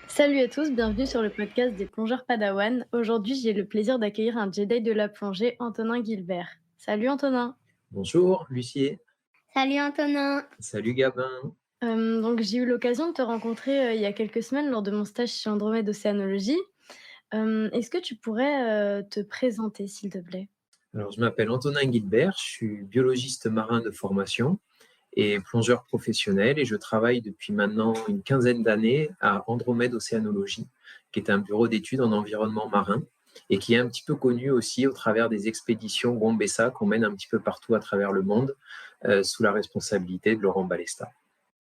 Salut à tous, bienvenue sur le podcast des plongeurs Padawan. Aujourd'hui, j'ai le plaisir d'accueillir un Jedi de la plongée, Antonin Guilbert. Salut Antonin. Bonjour, Lucie. Salut Antonin. Salut, Gabin. Donc j'ai eu l'occasion de te rencontrer il y a quelques semaines lors de mon stage chez Andromède Océanologie. Est-ce que tu pourrais te présenter, s'il te plaît? Alors, je m'appelle Antonin Guilbert, je suis biologiste marin de formation et plongeur professionnel et je travaille depuis maintenant une quinzaine d'années à Andromède Océanologie, qui est un bureau d'études en environnement marin et qui est un petit peu connu aussi au travers des expéditions Gombessa qu'on mène un petit peu partout à travers le monde sous la responsabilité de Laurent Balesta.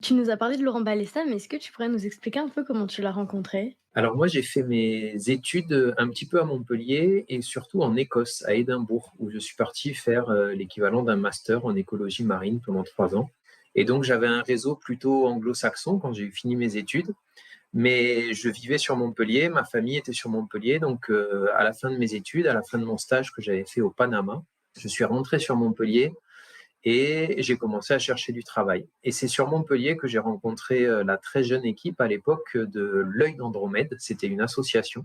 Tu nous as parlé de Laurent Balesta, mais est-ce que tu pourrais nous expliquer un peu comment tu l'as rencontré? Alors moi, j'ai fait mes études un petit peu à Montpellier et surtout en Écosse, à Édimbourg, où je suis parti faire l'équivalent d'un master en écologie marine pendant 3 ans. Et donc, j'avais un réseau plutôt anglo-saxon quand j'ai fini mes études, mais je vivais sur Montpellier, ma famille était sur Montpellier. Donc, à la fin de mes études, à la fin de mon stage que j'avais fait au Panama, je suis rentré sur Montpellier et j'ai commencé à chercher du travail. Et c'est sur Montpellier que j'ai rencontré la très jeune équipe à l'époque de l'Œil d'Andromède. C'était une association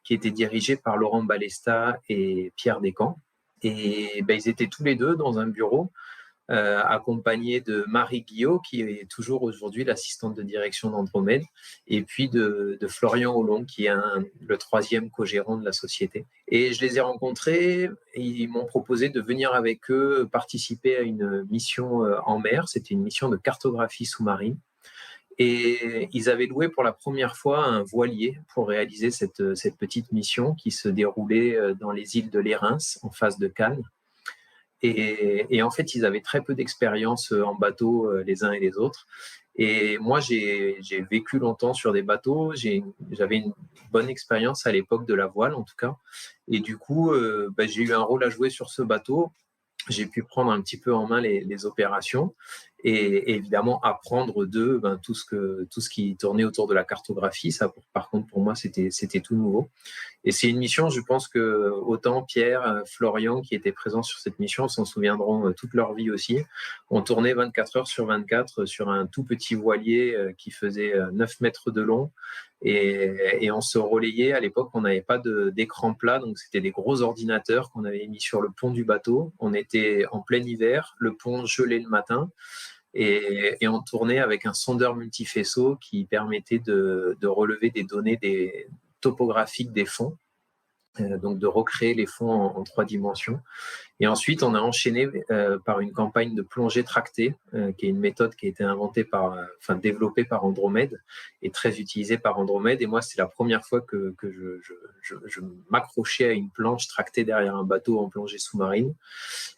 qui était dirigée par Laurent Balesta et Pierre Descamps. Et ils étaient tous les deux dans un bureau accompagné de Marie Guillot, qui est toujours aujourd'hui l'assistante de direction d'Andromède, et puis de Florian Hollon, qui est le troisième co-gérant de la société. Et je les ai rencontrés, et ils m'ont proposé de venir avec eux participer à une mission en mer. C'était une mission de cartographie sous-marine. Et ils avaient loué pour la première fois un voilier pour réaliser cette petite mission qui se déroulait dans les îles de Lérins, en face de Cannes. Et en fait, ils avaient très peu d'expérience en bateau les uns et les autres. Et moi, j'ai vécu longtemps sur des bateaux. J'avais une bonne expérience à l'époque de la voile, en tout cas. Et du coup, j'ai eu un rôle à jouer sur ce bateau. J'ai pu prendre un petit peu en main les opérations et évidemment apprendre d'eux tout ce qui tournait autour de la cartographie. Ça, par contre, pour moi, c'était tout nouveau. Et c'est une mission, je pense que autant Pierre, Florian, qui étaient présents sur cette mission, s'en souviendront toute leur vie aussi. On tournait 24 heures sur 24 sur un tout petit voilier qui faisait 9 mètres de long. Et on se relayait. À l'époque, on n'avait pas d'écran plat, donc c'était des gros ordinateurs qu'on avait mis sur le pont du bateau. On était en plein hiver, le pont gelait le matin. Et on tournait avec un sondeur multifaisceau qui permettait de relever des données topographiques des fonds, donc de recréer les fonds en 3 dimensions. Et ensuite, on a enchaîné par une campagne de plongée tractée, qui est une méthode qui a été développée par Andromède et très utilisée par Andromède. Et moi, c'est la première fois que je m'accrochais à une planche tractée derrière un bateau en plongée sous-marine.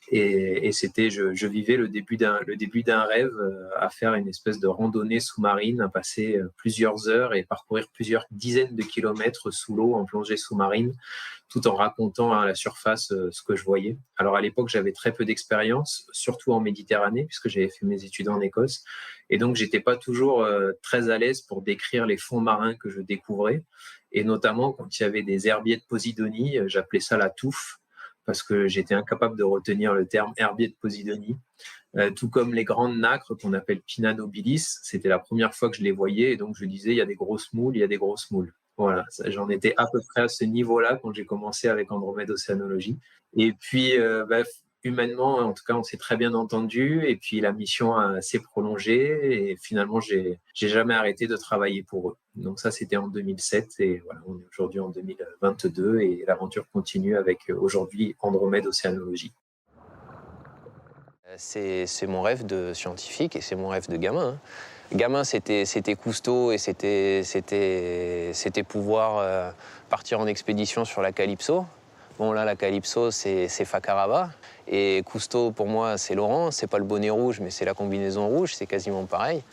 Et c'était, je vivais le début d'un rêve à faire une espèce de randonnée sous-marine, à passer plusieurs heures et parcourir plusieurs dizaines de kilomètres sous l'eau en plongée sous-marine, tout en racontant à la surface ce que je voyais. Alors à l'époque, j'avais très peu d'expérience, surtout en Méditerranée, puisque j'avais fait mes études en Écosse. Et donc, j'étais pas toujours très à l'aise pour décrire les fonds marins que je découvrais. Et notamment, quand il y avait des herbiers de Posidonie, j'appelais ça la touffe, parce que j'étais incapable de retenir le terme herbier de Posidonie. Tout comme les grandes nacres qu'on appelle Pinna nobilis, c'était la première fois que je les voyais, et donc je disais, il y a des grosses moules, il y a des grosses moules. Voilà, j'en étais à peu près à ce niveau-là quand j'ai commencé avec Andromède Océanologie. Et puis, humainement, en tout cas, on s'est très bien entendu. Et puis, la mission s'est prolongée. Et finalement, j'ai jamais arrêté de travailler pour eux. Donc ça, c'était en 2007. Et voilà, on est aujourd'hui en 2022. Et l'aventure continue avec aujourd'hui Andromède Océanologie. C'est mon rêve de scientifique et c'est mon rêve de gamin. Gamin, c'était Cousteau et c'était pouvoir partir en expédition sur la Calypso. Bon, là, la Calypso, c'est Fakarava. Et Cousteau, pour moi, c'est Laurent. C'est pas le bonnet rouge, mais c'est la combinaison rouge. C'est quasiment pareil.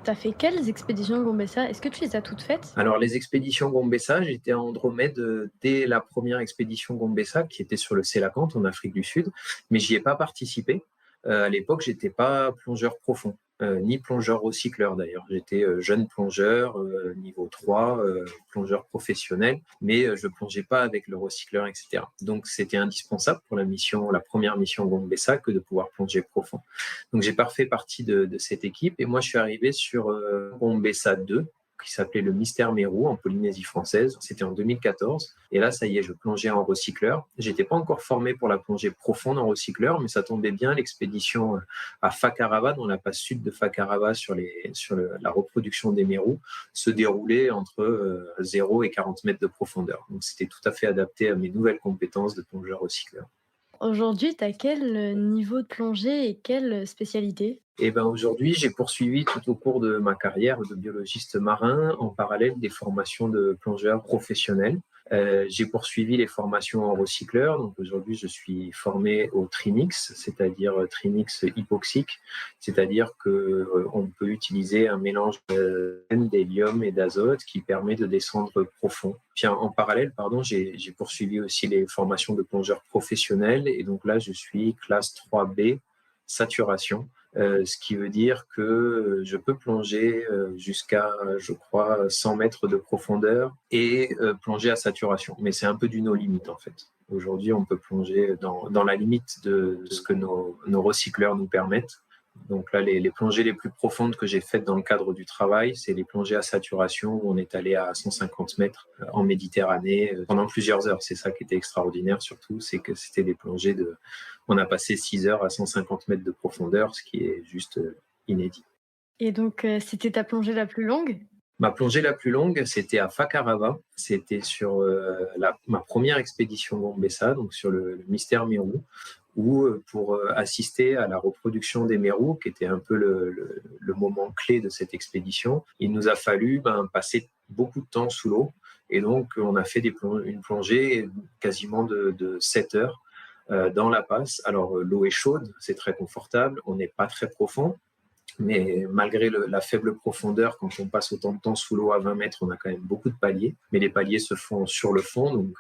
T'as fait quelles expéditions Gombessa? Est-ce que tu les as toutes faites? Alors, les expéditions Gombessa, j'étais à Andromède dès la première expédition Gombessa, qui était sur le Sélacanthe, en Afrique du Sud, mais j'y ai pas participé. À l'époque, j'étais pas plongeur profond. ni plongeur recycleur d'ailleurs. J'étais jeune plongeur, niveau 3, plongeur professionnel, mais je plongeais pas avec le recycleur, etc. Donc c'était indispensable pour la première mission Gombessa, que de pouvoir plonger profond. Donc j'ai fait partie de cette équipe, et moi je suis arrivé sur Gombessa 2, qui s'appelait le Mystère Mérou en Polynésie française. C'était en 2014. Et là, ça y est, je plongeais en recycleur. J'étais pas encore formé pour la plongée profonde en recycleur, mais ça tombait bien. L'expédition à Fakarava, dans la passe sud de Fakarava, sur la reproduction des mérous, se déroulait entre 0 et 40 mètres de profondeur. Donc, c'était tout à fait adapté à mes nouvelles compétences de plongeur recycleur. Aujourd'hui, tu as quel niveau de plongée et quelle spécialité? Et ben aujourd'hui, j'ai poursuivi tout au cours de ma carrière de biologiste marin en parallèle des formations de plongeur professionnel. J'ai poursuivi les formations en recycleur. Donc aujourd'hui, je suis formé au Trimix, c'est-à-dire Trimix hypoxique, c'est-à-dire que on peut utiliser un mélange d'hélium et d'azote qui permet de descendre profond. Puis en parallèle, j'ai poursuivi aussi les formations de plongeur professionnel, et donc là, je suis classe 3B saturation. Ce qui veut dire que je peux plonger jusqu'à, je crois, 100 mètres de profondeur et plonger à saturation. Mais c'est un peu du no limite, en fait. Aujourd'hui, on peut plonger dans la limite de ce que nos recycleurs nous permettent. Donc là, les plongées les plus profondes que j'ai faites dans le cadre du travail, c'est les plongées à saturation, où on est allé à 150 mètres en Méditerranée pendant plusieurs heures. C'est ça qui était extraordinaire surtout, c'est que c'était des plongées on a passé 6 heures à 150 mètres de profondeur, ce qui est juste inédit. Et donc, c'était ta plongée la plus longue? Ma plongée la plus longue, c'était à Fakarava. C'était sur ma première expédition Gombessa, donc sur le Mystère Mérou, où pour assister à la reproduction des mérous, qui était un peu le moment clé de cette expédition, il nous a fallu passer beaucoup de temps sous l'eau. Et donc, on a fait une plongée quasiment de 7 heures dans la passe. Alors, l'eau est chaude, c'est très confortable, on n'est pas très profond, mais malgré la faible profondeur, quand on passe autant de temps sous l'eau à 20 mètres, on a quand même beaucoup de paliers. Mais les paliers se font sur le fond, donc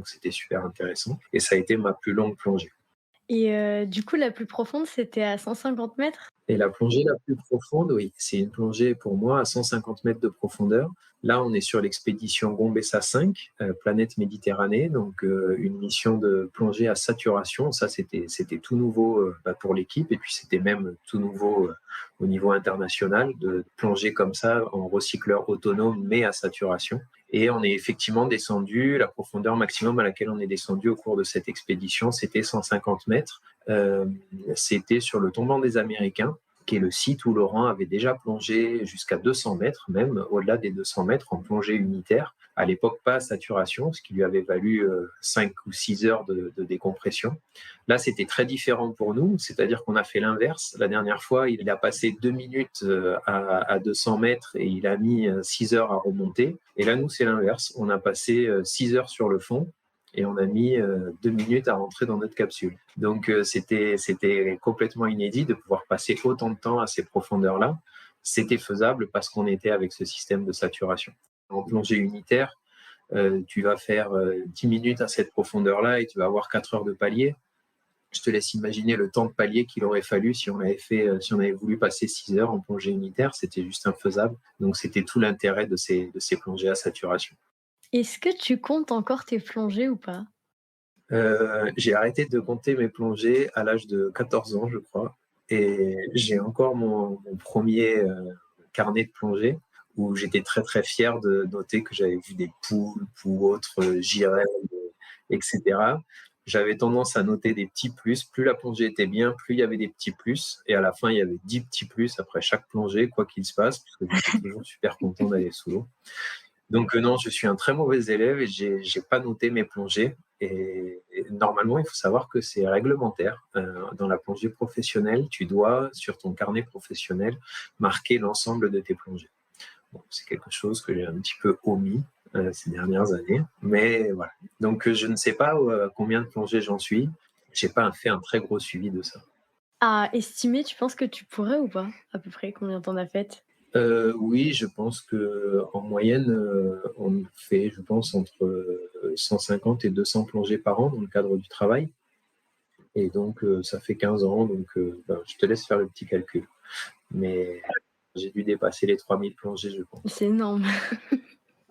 c'était super intéressant. Et ça a été ma plus longue plongée. Et du coup, la plus profonde, c'était à 150 mètres? Et la plongée la plus profonde, oui, c'est une plongée pour moi à 150 mètres de profondeur. Là, on est sur l'expédition Gombessa 5, planète Méditerranée, donc une mission de plongée à saturation. Ça, c'était tout nouveau pour l'équipe, et puis c'était même tout nouveau au niveau international de plonger comme ça en recycleur autonome, mais à saturation. Et on est effectivement descendu, la profondeur maximum à laquelle on est descendu au cours de cette expédition, c'était 150 mètres. C'était sur le tombant des Américains, qui est le site où Laurent avait déjà plongé jusqu'à 200 mètres, même au-delà des 200 mètres en plongée unitaire. À l'époque, pas à saturation, ce qui lui avait valu 5 ou 6 heures de décompression. Là, c'était très différent pour nous, c'est-à-dire qu'on a fait l'inverse. La dernière fois, il a passé 2 minutes à 200 mètres et il a mis 6 heures à remonter. Et là, nous, c'est l'inverse. On a passé 6 heures sur le fond et on a mis 2 minutes à rentrer dans notre capsule. Donc, c'était complètement inédit de pouvoir passer autant de temps à ces profondeurs-là. C'était faisable parce qu'on était avec ce système de saturation. En plongée unitaire, tu vas faire 10 minutes à cette profondeur-là et tu vas avoir 4 heures de palier. Je te laisse imaginer le temps de palier qu'il aurait fallu si on avait voulu passer 6 heures en plongée unitaire. C'était juste infaisable. Donc, c'était tout l'intérêt de ces plongées à saturation. Est-ce que tu comptes encore tes plongées ou pas? J'ai arrêté de compter mes plongées à l'âge de 14 ans, je crois. Et j'ai encore mon premier carnet de plongée où j'étais très, très fier de noter que j'avais vu des poulpes ou autres girelles, etc. J'avais tendance à noter des petits plus. Plus la plongée était bien, plus il y avait des petits plus. Et à la fin, il y avait 10 petits plus après chaque plongée, quoi qu'il se passe, parce que j'étais toujours super content d'aller sous l'eau. Donc non, je suis un très mauvais élève et j'ai pas noté mes plongées. Et normalement, il faut savoir que c'est réglementaire. Dans la plongée professionnelle, tu dois, sur ton carnet professionnel, marquer l'ensemble de tes plongées. Bon, c'est quelque chose que j'ai un petit peu omis ces dernières années. Mais voilà. Donc, je ne sais pas combien de plongées j'en suis. Je n'ai pas fait un très gros suivi de ça. À estimer, tu penses que tu pourrais ou pas? À peu près combien t'en as faites? Oui, je pense qu'en moyenne, on fait, je pense, entre 150 et 200 plongées par an dans le cadre du travail. Et donc, ça fait 15 ans. Donc, je te laisse faire le petit calcul. mais j'ai dû dépasser les 3000 plongées, je pense. C'est énorme.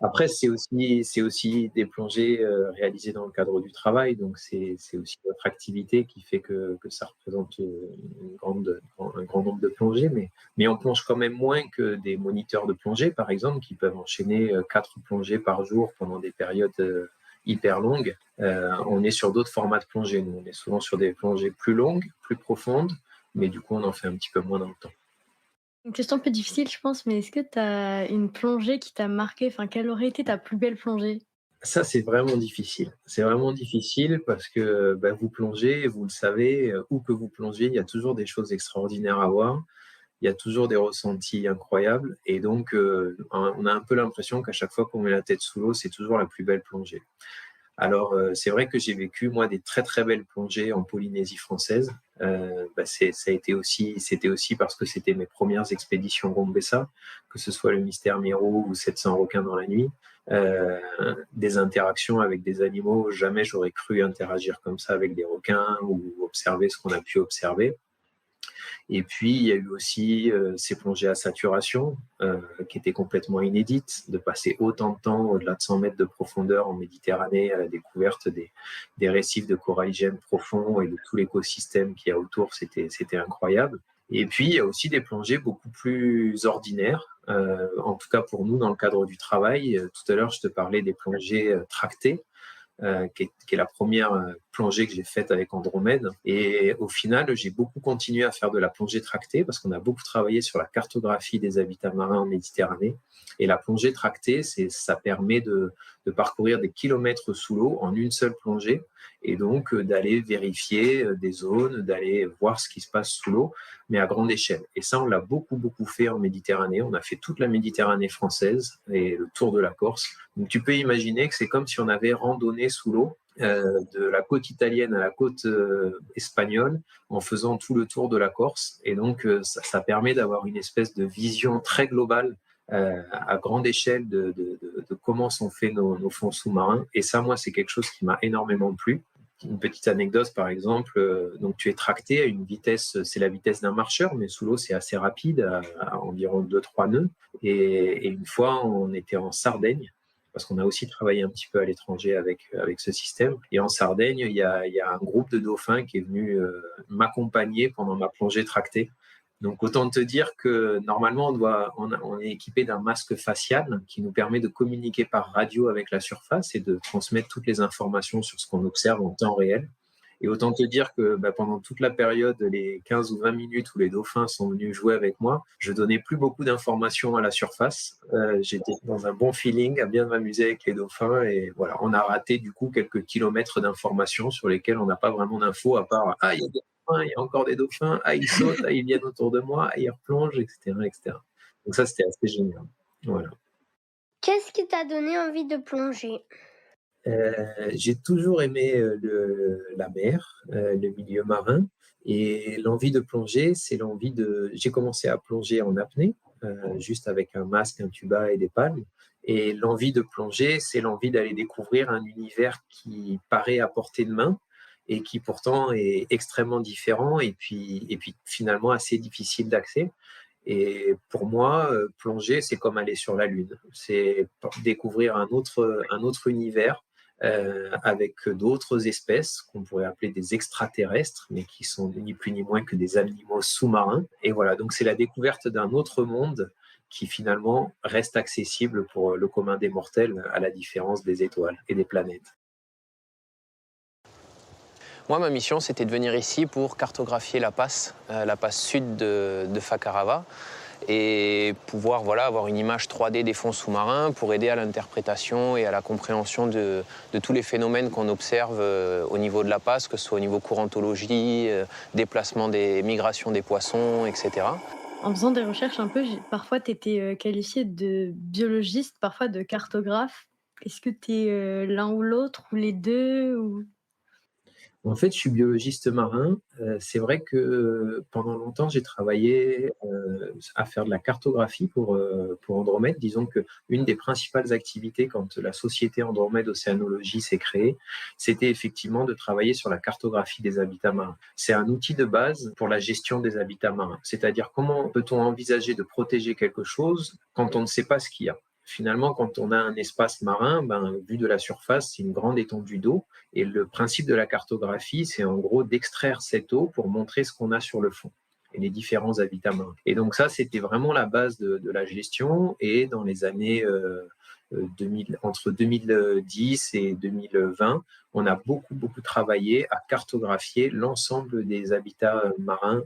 Après, c'est aussi des plongées réalisées dans le cadre du travail, donc c'est aussi notre activité qui fait que ça représente un grand nombre de plongées, mais on plonge quand même moins que des moniteurs de plongée, par exemple, qui peuvent enchaîner 4 plongées par jour pendant des périodes hyper longues. On est sur d'autres formats de plongée. Nous, on est souvent sur des plongées plus longues, plus profondes, mais du coup, on en fait un petit peu moins dans le temps. Une question un peu difficile, je pense, mais est-ce que tu as une plongée qui t'a marqué? Enfin, quelle aurait été ta plus belle plongée? Ça, c'est vraiment difficile. C'est vraiment difficile parce que bah, vous plongez, vous le savez, où que vous plongez, il y a toujours des choses extraordinaires à voir. Il y a toujours des ressentis incroyables. Et donc, on a un peu l'impression qu'à chaque fois qu'on met la tête sous l'eau, c'est toujours la plus belle plongée. Alors, c'est vrai que j'ai vécu, moi, des très, très belles plongées en Polynésie française. C'était aussi parce que c'était mes premières expéditions Gombessa, que ce soit le Mystère Miro ou 700 requins dans la nuit. Euh, des interactions avec des animaux, jamais j'aurais cru interagir comme ça avec des requins ou observer ce qu'on a pu observer. Et puis, il y a eu aussi ces plongées à saturation, qui étaient complètement inédites, de passer autant de temps au-delà de 100 mètres de profondeur en Méditerranée à la découverte des récifs de coralligènes profonds et de tout l'écosystème qu'il y a autour, c'était incroyable. Et puis, il y a aussi des plongées beaucoup plus ordinaires, en tout cas pour nous dans le cadre du travail. Tout à l'heure, je te parlais des plongées tractées qui est la première plongée que j'ai faite avec Andromède. Et au final, j'ai beaucoup continué à faire de la plongée tractée parce qu'on a beaucoup travaillé sur la cartographie des habitats marins en Méditerranée. Et la plongée tractée, ça permet de parcourir des kilomètres sous l'eau en une seule plongée et donc d'aller vérifier des zones, d'aller voir ce qui se passe sous l'eau, mais à grande échelle. Et ça, on l'a beaucoup, beaucoup fait en Méditerranée. On a fait toute la Méditerranée française et le tour de la Corse. Donc tu peux imaginer que c'est comme si on avait randonné sous l'eau de la côte italienne à la côte espagnole en faisant tout le tour de la Corse. Et donc ça permet d'avoir une espèce de vision très globale à grande échelle de comment sont faits nos fonds sous-marins. Et ça, moi, c'est quelque chose qui m'a énormément plu. Une petite anecdote, par exemple, donc tu es tracté à une vitesse, c'est la vitesse d'un marcheur, mais sous l'eau, c'est assez rapide, à environ 2-3 nœuds. Et une fois, on était en Sardaigne, parce qu'on a aussi travaillé un petit peu à l'étranger avec ce système. Et en Sardaigne, il y a un groupe de dauphins qui est venu m'accompagner pendant ma plongée tractée. Donc, autant te dire que normalement, on est équipé d'un masque facial qui nous permet de communiquer par radio avec la surface et de transmettre toutes les informations sur ce qu'on observe en temps réel. Et autant te dire que pendant toute la période, les 15 ou 20 minutes où les dauphins sont venus jouer avec moi, je donnais plus beaucoup d'informations à la surface. J'étais dans un bon feeling, à bien m'amuser avec les dauphins. Et voilà, on a raté du coup quelques kilomètres d'informations sur lesquels on n'a pas vraiment d'infos à part « Ah, il y a des dauphins, il y a encore des dauphins, ah, ils sautent, ah, ils viennent autour de moi, ah, ils replongent, etc. etc. » Donc ça, c'était assez génial. Voilà. Qu'est-ce qui t'a donné envie de plonger? J'ai toujours aimé la mer, le milieu marin, et l'envie de plonger, c'est l'envie de. J'ai commencé à plonger en apnée, juste avec un masque, un tuba et des palmes. Et l'envie de plonger, c'est l'envie d'aller découvrir un univers qui paraît à portée de main et qui pourtant est extrêmement différent et puis finalement assez difficile d'accès. Et pour moi, plonger, c'est comme aller sur la Lune. C'est découvrir un autre univers avec d'autres espèces qu'on pourrait appeler des extraterrestres, mais qui sont ni plus ni moins que des animaux sous-marins. Et voilà, donc c'est la découverte d'un autre monde qui finalement reste accessible pour le commun des mortels, à la différence des étoiles et des planètes. Moi, ma mission, c'était de venir ici pour cartographier la passe sud de Fakarava, et pouvoir avoir une image 3D des fonds sous-marins pour aider à l'interprétation et à la compréhension de tous les phénomènes qu'on observe au niveau de la passe, que ce soit au niveau courantologie, déplacement des migrations des poissons, etc. En faisant des recherches un peu, parfois tu étais qualifié de biologiste, parfois de cartographe. Est-ce que tu es l'un ou l'autre ou les deux ou... En fait, je suis biologiste marin. C'est vrai que pendant longtemps, j'ai travaillé à faire de la cartographie pour Andromède. Disons qu'une des principales activités quand la société Andromède Océanologie s'est créée, c'était effectivement de travailler sur la cartographie des habitats marins. C'est un outil de base pour la gestion des habitats marins. C'est-à-dire comment peut-on envisager de protéger quelque chose quand on ne sait pas ce qu'il y a. Finalement, quand on a un espace marin, vu de la surface, c'est une grande étendue d'eau. Et le principe de la cartographie, c'est en gros d'extraire cette eau pour montrer ce qu'on a sur le fond et les différents habitats marins. Et donc ça, c'était vraiment la base de la gestion. Et dans les années 2000, entre 2010 et 2020, on a beaucoup travaillé à cartographier l'ensemble des habitats marins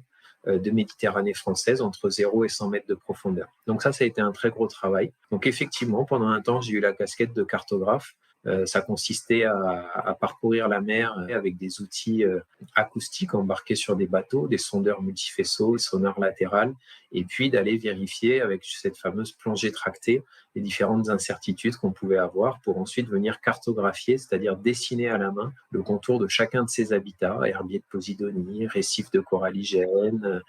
de Méditerranée française entre 0 et 100 mètres de profondeur. Donc ça a été un très gros travail. Donc effectivement, pendant un temps, j'ai eu la casquette de cartographe. Ça consistait à parcourir la mer avec des outils acoustiques embarqués sur des bateaux, des sondeurs multifaisceaux, des sonars latérales, et puis d'aller vérifier avec cette fameuse plongée tractée les différentes incertitudes qu'on pouvait avoir pour ensuite venir cartographier, c'est-à-dire dessiner à la main le contour de chacun de ces habitats, herbiers de Posidonie, récifs de coralligènes,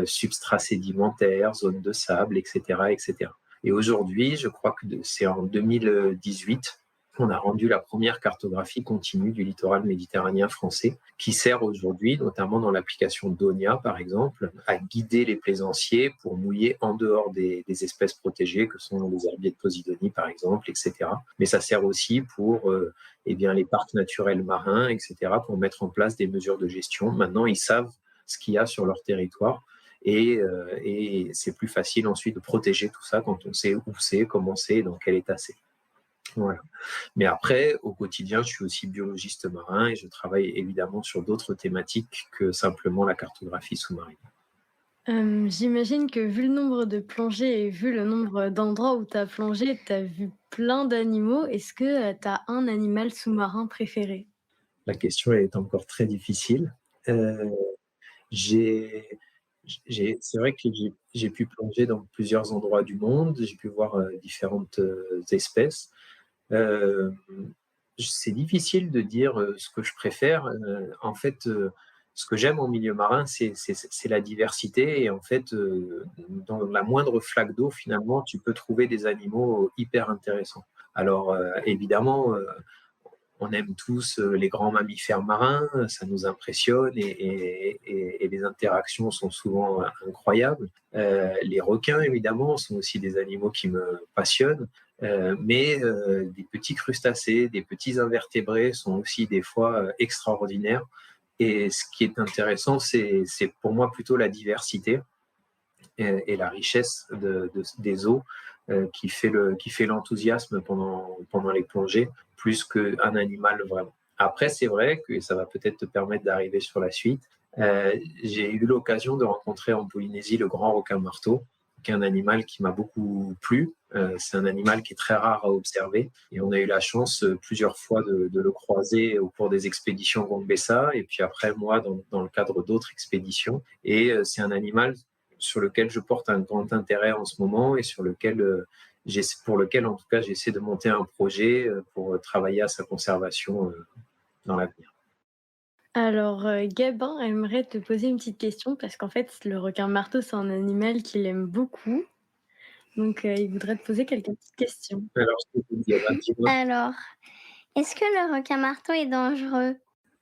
substrats sédimentaires, zones de sable, etc., etc. Et aujourd'hui, je crois que c'est en 2018, on a rendu la première cartographie continue du littoral méditerranéen français, qui sert aujourd'hui, notamment dans l'application DONIA, par exemple, à guider les plaisanciers pour mouiller en dehors des espèces protégées, que sont les herbiers de Posidonie, par exemple, etc. Mais ça sert aussi pour les parcs naturels marins, etc., pour mettre en place des mesures de gestion. Maintenant, ils savent ce qu'il y a sur leur territoire. Et c'est plus facile ensuite de protéger tout ça quand on sait où c'est, comment c'est, dans quel état c'est. Voilà. Mais après, au quotidien, je suis aussi biologiste marin et je travaille évidemment sur d'autres thématiques que simplement la cartographie sous-marine. J'imagine que vu le nombre de plongées et vu le nombre d'endroits où tu as plongé, tu as vu plein d'animaux. Est-ce que, tu as un animal sous-marin préféré? La question est encore très difficile. Euh, j'ai, c'est vrai que j'ai pu plonger dans plusieurs endroits du monde, j'ai pu voir différentes espèces. Euh, c'est difficile de dire ce que je préfère. En fait, ce que j'aime en milieu marin, c'est la diversité. Et en fait, dans la moindre flaque d'eau, finalement, tu peux trouver des animaux hyper intéressants. Alors, évidemment, on aime tous les grands mammifères marins, ça nous impressionne et les interactions sont souvent incroyables. Les requins, évidemment, sont aussi des animaux qui me passionnent, mais des petits crustacés, des petits invertébrés sont aussi des fois extraordinaires. Et ce qui est intéressant, c'est pour moi plutôt la diversité et la richesse des eaux qui fait l'enthousiasme pendant les plongées, plus qu'un animal vraiment. Après, c'est vrai que ça va peut-être te permettre d'arriver sur la suite. J'ai eu l'occasion de rencontrer en Polynésie le grand requin-marteau, qui est un animal qui m'a beaucoup plu. C'est un animal qui est très rare à observer. Et on a eu la chance plusieurs fois de le croiser au cours des expéditions Gambessa, et puis après, moi, dans le cadre d'autres expéditions. Et c'est un animal sur lequel je porte un grand intérêt en ce moment et pour lequel, en tout cas, j'essaie de monter un projet pour travailler à sa conservation dans l'avenir. Alors, Gabin aimerait te poser une petite question parce qu'en fait, le requin-marteau, c'est un animal qu'il aime beaucoup. Donc, il voudrait te poser quelques petites questions. Alors, je peux te dire, dis-moi. Alors, est-ce que le requin-marteau est dangereux?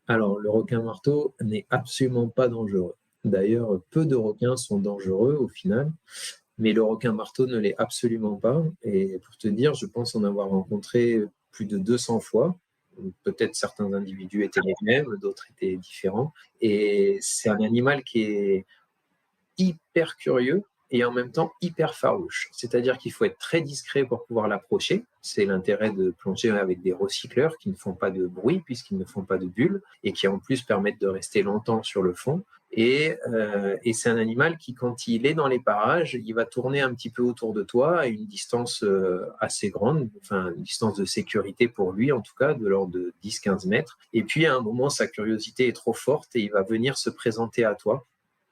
Alors, le requin-marteau n'est absolument pas dangereux. D'ailleurs, peu de requins sont dangereux au final, mais le requin-marteau ne l'est absolument pas. Et pour te dire, je pense en avoir rencontré plus de 200 fois. Peut-être certains individus étaient les mêmes, d'autres étaient différents. Et c'est un animal qui est hyper curieux et en même temps hyper farouche. C'est-à-dire qu'il faut être très discret pour pouvoir l'approcher. C'est l'intérêt de plonger avec des recycleurs qui ne font pas de bruit puisqu'ils ne font pas de bulles et qui en plus permettent de rester longtemps sur le fond. Et c'est un animal qui, quand il est dans les parages, il va tourner un petit peu autour de toi à une distance assez grande, enfin une distance de sécurité pour lui en tout cas, de l'ordre de 10-15 mètres. Et puis à un moment, sa curiosité est trop forte et il va venir se présenter à toi.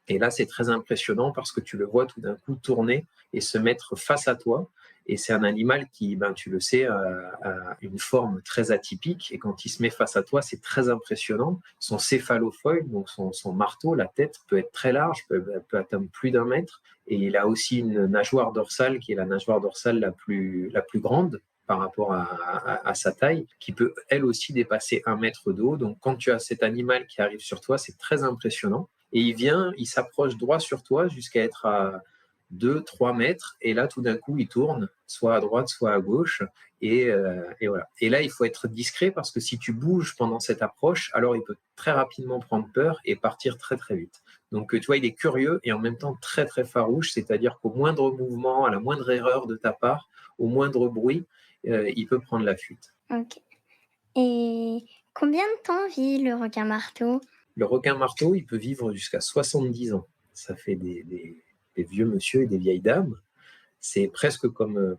Et là, c'est très impressionnant parce que tu le vois tout d'un coup tourner et se mettre face à toi. Et c'est un animal qui, tu le sais, a une forme très atypique. Et quand il se met face à toi, c'est très impressionnant. Son céphalofoïde, donc son marteau, la tête peut être très large, peut atteindre plus d'1 mètre. Et il a aussi une nageoire dorsale qui est la nageoire dorsale la plus grande par rapport à sa taille, qui peut elle aussi dépasser 1 mètre de haut. Donc quand tu as cet animal qui arrive sur toi, c'est très impressionnant. Et il s'approche droit sur toi jusqu'à être à 2-3 mètres. Et là, tout d'un coup, il tourne, soit à droite, soit à gauche. Et voilà. Et là, il faut être discret parce que si tu bouges pendant cette approche, alors il peut très rapidement prendre peur et partir très, très vite. Donc, tu vois, il est curieux et en même temps très, très farouche. C'est-à-dire qu'au moindre mouvement, à la moindre erreur de ta part, au moindre bruit, il peut prendre la fuite. Ok. Et combien de temps vit le requin marteau? Le requin marteau, il peut vivre jusqu'à 70 ans. Ça fait des vieux monsieur et des vieilles dames. C'est presque comme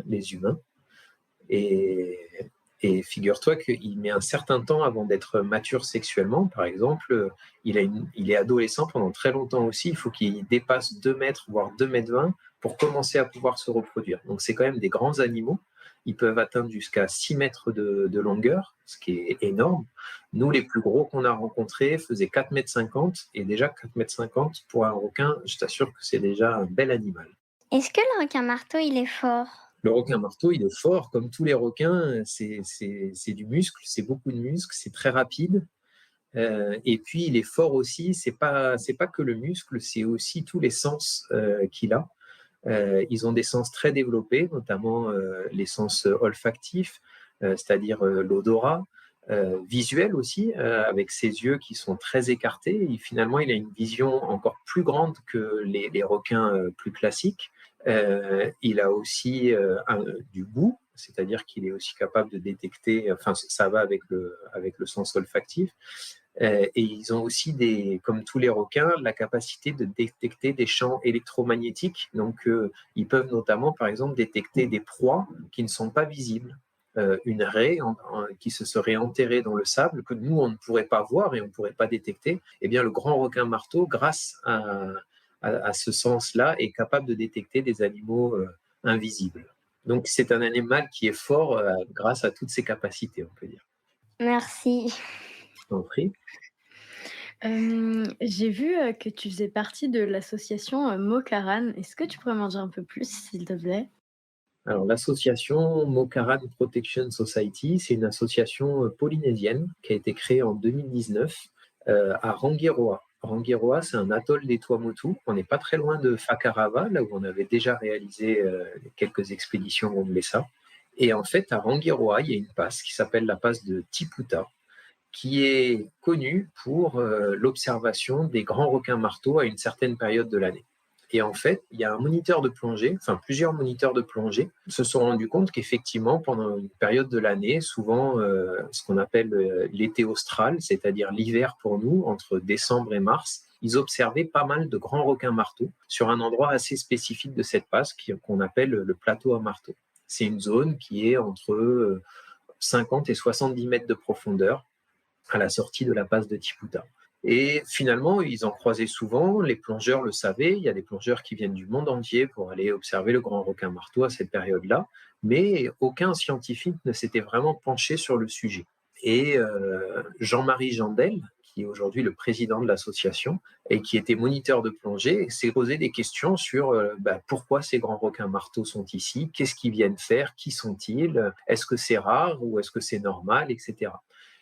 les humains. Et figure-toi qu'il met un certain temps avant d'être mature sexuellement. Par exemple, il est adolescent pendant très longtemps aussi. Il faut qu'il dépasse 2 mètres, voire 2,20 m pour commencer à pouvoir se reproduire. Donc, c'est quand même des grands animaux. Ils peuvent atteindre jusqu'à 6 mètres de longueur, ce qui est énorme. Nous, les plus gros qu'on a rencontrés faisaient 4,50 m. Et déjà, 4,50 m pour un requin, je t'assure que c'est déjà un bel animal. Est-ce que le requin marteau, il est fort? Le requin marteau, il est fort, comme tous les requins, c'est du muscle, c'est beaucoup de muscle, c'est très rapide. Et puis, il est fort aussi, c'est pas que le muscle, c'est aussi tous les sens qu'il a. Ils ont des sens très développés, notamment les sens olfactifs, c'est-à-dire l'odorat, visuel aussi, avec ses yeux qui sont très écartés. Et finalement, il a une vision encore plus grande que les requins plus classiques. Il a aussi du goût, c'est-à-dire qu'il est aussi capable de détecter, enfin ça va avec le sens olfactif. Et ils ont aussi, comme tous les requins, la capacité de détecter des champs électromagnétiques. Donc, ils peuvent notamment, par exemple, détecter des proies qui ne sont pas visibles. Une raie qui se serait enterrée dans le sable, que nous, on ne pourrait pas voir et on ne pourrait pas détecter. Eh bien, le grand requin marteau, grâce à ce sens-là, est capable de détecter des animaux invisibles. Donc, c'est un animal qui est fort grâce à toutes ses capacités, on peut dire. Merci. Je t'en prie. J'ai vu, que tu faisais partie de l'association, Mokaran. Est-ce que tu pourrais m'en dire un peu plus, s'il te plaît? Alors, l'association Mokaran Protection Society, c'est une association polynésienne qui a été créée en 2019 à Rangiroa. Rangiroa, c'est un atoll des Tuamotu. On n'est pas très loin de Fakarava, là où on avait déjà réalisé quelques expéditions Gomblessa. Et en fait, à Rangiroa, il y a une passe qui s'appelle la passe de Tiputa, qui est connue pour l'observation des grands requins marteaux à une certaine période de l'année. Et en fait, il y a un moniteur de plongée, enfin plusieurs moniteurs de plongée, se sont rendus compte qu'effectivement, pendant une période de l'année, souvent ce qu'on appelle l'été austral, c'est-à-dire l'hiver pour nous, entre décembre et mars, ils observaient pas mal de grands requins marteaux sur un endroit assez spécifique de cette passe qu'on appelle le plateau à marteaux. C'est une zone qui est entre 50 et 70 mètres de profondeur à la sortie de la passe de Tiputa. Et finalement, ils en croisaient souvent, les plongeurs le savaient, il y a des plongeurs qui viennent du monde entier pour aller observer le grand requin marteau à cette période-là, mais aucun scientifique ne s'était vraiment penché sur le sujet. Et Jean-Marie Jandel, qui est aujourd'hui le président de l'association et qui était moniteur de plongée, s'est posé des questions sur pourquoi ces grands requins marteaux sont ici, qu'est-ce qu'ils viennent faire, qui sont-ils, est-ce que c'est rare ou est-ce que c'est normal, etc.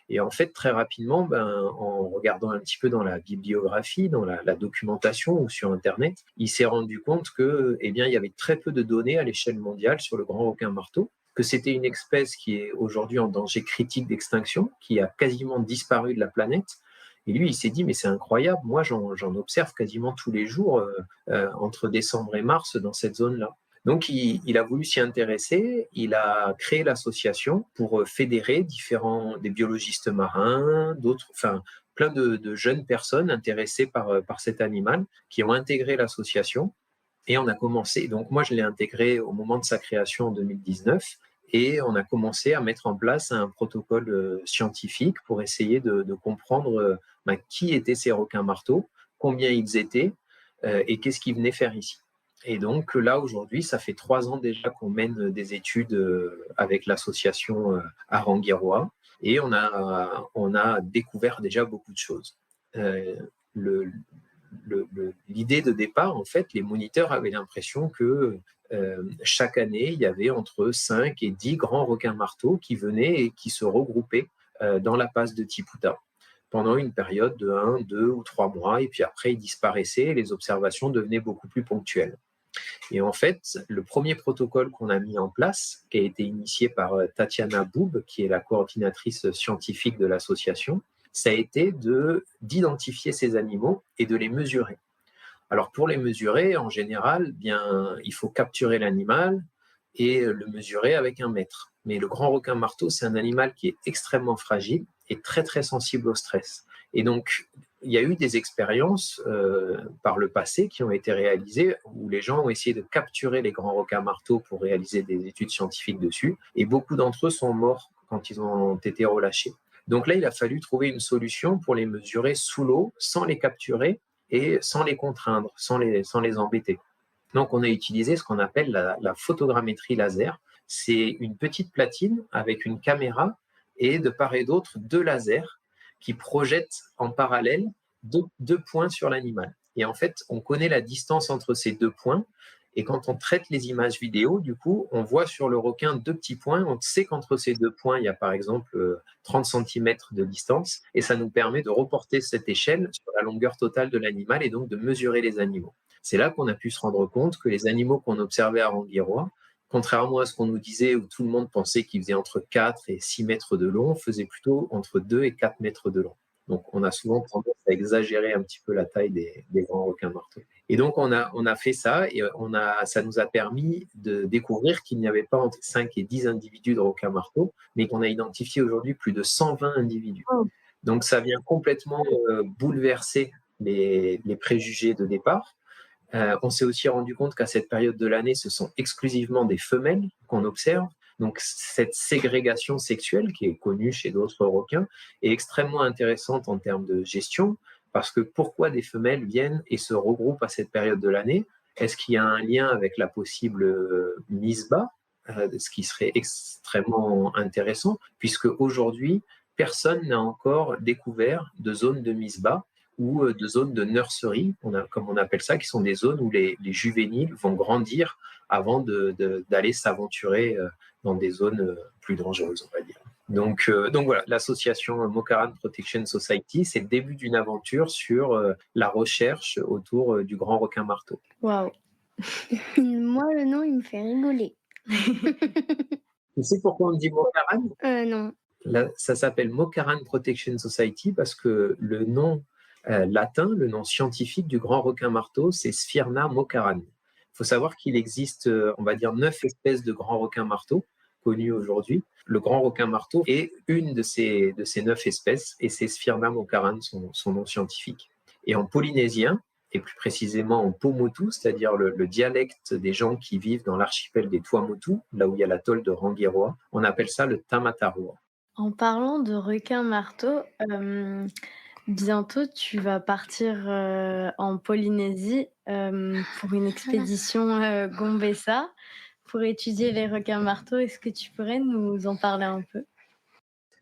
Et en fait, très rapidement, en regardant un petit peu dans la bibliographie, dans la documentation ou sur Internet, il s'est rendu compte que, il y avait très peu de données à l'échelle mondiale sur le grand requin marteau, que c'était une espèce qui est aujourd'hui en danger critique d'extinction, qui a quasiment disparu de la planète. Et lui, il s'est dit, mais c'est incroyable, moi j'en observe quasiment tous les jours entre décembre et mars dans cette zone-là. Donc, il a voulu s'y intéresser, il a créé l'association pour fédérer des biologistes marins, plein de jeunes personnes intéressées par cet animal qui ont intégré l'association. Et on a commencé, donc moi je l'ai intégré au moment de sa création en 2019, et on a commencé à mettre en place un protocole scientifique pour essayer de comprendre qui étaient ces requins marteaux, combien ils étaient et qu'est-ce qu'ils venaient faire ici. Et donc là, aujourd'hui, ça fait 3 ans déjà qu'on mène des études avec l'association à Ranguirois et on a découvert déjà beaucoup de choses. Le, L'idée de départ, en fait, les moniteurs avaient l'impression que chaque année, il y avait entre 5 et 10 grands requins-marteaux qui venaient et qui se regroupaient dans la passe de Tiputa pendant une période de 1, 2 ou 3 mois, et puis après, ils disparaissaient et les observations devenaient beaucoup plus ponctuelles. Et en fait, le premier protocole qu'on a mis en place, qui a été initié par Tatiana Boub, qui est la coordinatrice scientifique de l'association, ça a été d'identifier ces animaux et de les mesurer. Alors pour les mesurer, en général, bien, il faut capturer l'animal et le mesurer avec un mètre. Mais le grand requin marteau, c'est un animal qui est extrêmement fragile et très très sensible au stress. Et donc, il y a eu des expériences par le passé qui ont été réalisées où les gens ont essayé de capturer les grands requins marteaux pour réaliser des études scientifiques dessus. Et beaucoup d'entre eux sont morts quand ils ont été relâchés. Donc là, il a fallu trouver une solution pour les mesurer sous l'eau, sans les capturer et sans les contraindre, sans les embêter. Donc, on a utilisé ce qu'on appelle la photogrammétrie laser. C'est une petite platine avec une caméra et de part et d'autre 2 lasers qui projettent en parallèle deux points sur l'animal. Et en fait, on connaît la distance entre ces 2 points. Et quand on traite les images vidéo, du coup, on voit sur le requin 2 petits points. On sait qu'entre ces 2 points, il y a par exemple 30 cm de distance. Et ça nous permet de reporter cette échelle sur la longueur totale de l'animal et donc de mesurer les animaux. C'est là qu'on a pu se rendre compte que les animaux qu'on observait à Ranguirois, contrairement à ce qu'on nous disait où tout le monde pensait qu'ils faisaient entre 4 et 6 mètres de long, faisaient plutôt entre 2 et 4 mètres de long. Donc, on a souvent tendance à exagérer un petit peu la taille des grands requins marteaux. Et donc, on a fait ça et ça nous a permis de découvrir qu'il n'y avait pas entre 5 et 10 individus de requins marteaux, mais qu'on a identifié aujourd'hui plus de 120 individus. Oh. Donc, ça vient complètement bouleverser les préjugés de départ. On s'est aussi rendu compte qu'à cette période de l'année, ce sont exclusivement des femelles qu'on observe. Donc, cette ségrégation sexuelle qui est connue chez d'autres requins est extrêmement intéressante en termes de gestion, parce que pourquoi des femelles viennent et se regroupent à cette période de l'année? Est-ce qu'il y a un lien avec la possible mise bas, ce qui serait extrêmement intéressant, puisque aujourd'hui, personne n'a encore découvert de zone de mise bas ou de zones de nursery, comme on appelle ça, qui sont des zones où les juvéniles vont grandir avant d'aller s'aventurer dans des zones plus dangereuses, on va dire. Donc voilà, l'association Mokaran Protection Society, c'est le début d'une aventure sur la recherche autour du grand requin marteau. Waouh. Moi, le nom, il me fait rigoler. Tu sais pourquoi on dit Mokaran? Non. Ça s'appelle Mokaran Protection Society parce que le nom latin, le nom scientifique du grand requin marteau, c'est Sphyrna mokaran. Il faut savoir qu'il existe, on va dire, 9 espèces de grands requins marteaux connues aujourd'hui. Le grand requin marteau est une de ces 9 espèces et c'est Sphyrna mokaran, son nom scientifique. Et en polynésien, et plus précisément en Pomotu, c'est-à-dire le dialecte des gens qui vivent dans l'archipel des Tuamotu, là où il y a l'atoll de Rangiroa, on appelle ça le Tamataroa. En parlant de requin marteau, bientôt tu vas partir en Polynésie pour une expédition Gombessa pour étudier les requins marteaux. Est-ce que tu pourrais nous en parler un peu?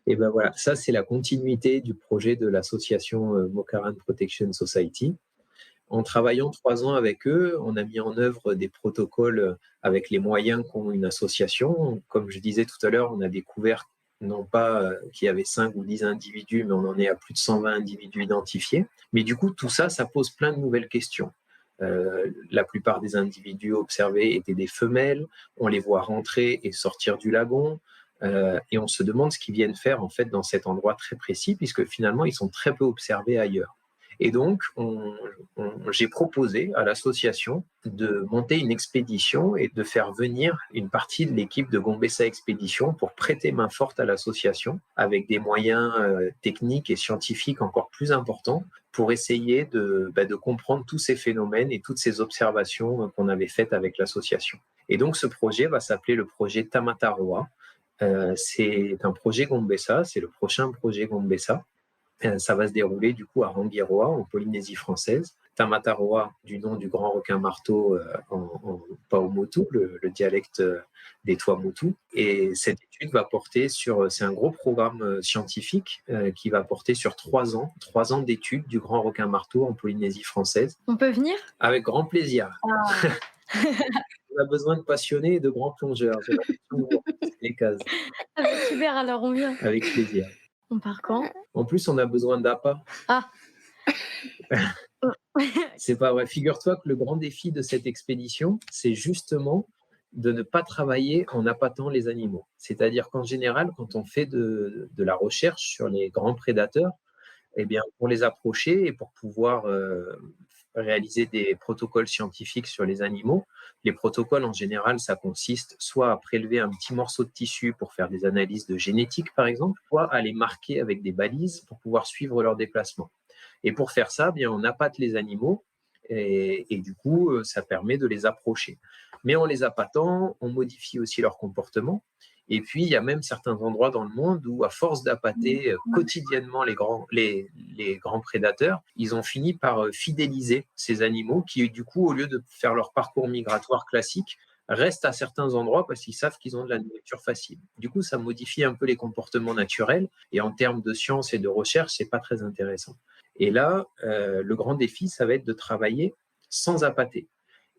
Et ben voilà, ça c'est la continuité du projet de l'association Mokaran Protection Society. En travaillant 3 ans avec eux, on a mis en œuvre des protocoles avec les moyens qu'ont une association. Comme je disais tout à l'heure, on a découvert non pas qu'il y avait 5 ou 10 individus, mais on en est à plus de 120 individus identifiés. Mais du coup, tout ça, ça pose plein de nouvelles questions. La plupart des individus observés étaient des femelles, on les voit rentrer et sortir du lagon, et on se demande ce qu'ils viennent faire en fait dans cet endroit très précis, puisque finalement, ils sont très peu observés ailleurs. Et donc, j'ai proposé à l'association de monter une expédition et de faire venir une partie de l'équipe de Gombessa Expédition pour prêter main forte à l'association avec des moyens techniques et scientifiques encore plus importants pour essayer de comprendre tous ces phénomènes et toutes ces observations qu'on avait faites avec l'association. Et donc, ce projet va s'appeler le projet Tamataroa. C'est un projet Gombessa, c'est le prochain projet Gombessa. Ça va se dérouler du coup à Rangiroa, en Polynésie française. Tamataroa, du nom du grand requin marteau en Paumotu, le dialecte des Tuamotu. Et cette étude va porter c'est un gros programme scientifique qui va porter sur 3 ans d'études du grand requin marteau en Polynésie française. On peut venir? Avec grand plaisir. Ah. On a besoin de passionnés et de grands plongeurs. J'ai l'impression de vous remplacer les cases. Ah bah super, alors on vient. Avec plaisir. On part quand? En plus, on a besoin d'appâts. Ah. C'est pas vrai. Figure-toi que le grand défi de cette expédition, c'est justement de ne pas travailler en appâtant les animaux. C'est-à-dire qu'en général, quand on fait de la recherche sur les grands prédateurs, eh bien, pour les approcher et pour pouvoir réaliser des protocoles scientifiques sur les animaux, les protocoles en général, ça consiste soit à prélever un petit morceau de tissu pour faire des analyses de génétique, par exemple, soit à les marquer avec des balises pour pouvoir suivre leur déplacement. Et pour faire ça, bien, on appâte les animaux et du coup, ça permet de les approcher. Mais en les appâtant, on modifie aussi leur comportement. Et puis, il y a même certains endroits dans le monde où, à force d'appâter quotidiennement les grands prédateurs, ils ont fini par fidéliser ces animaux qui, du coup, au lieu de faire leur parcours migratoire classique, restent à certains endroits parce qu'ils savent qu'ils ont de la nourriture facile. Du coup, ça modifie un peu les comportements naturels et en termes de science et de recherche, c'est pas très intéressant. Et là, le grand défi, ça va être de travailler sans appâter.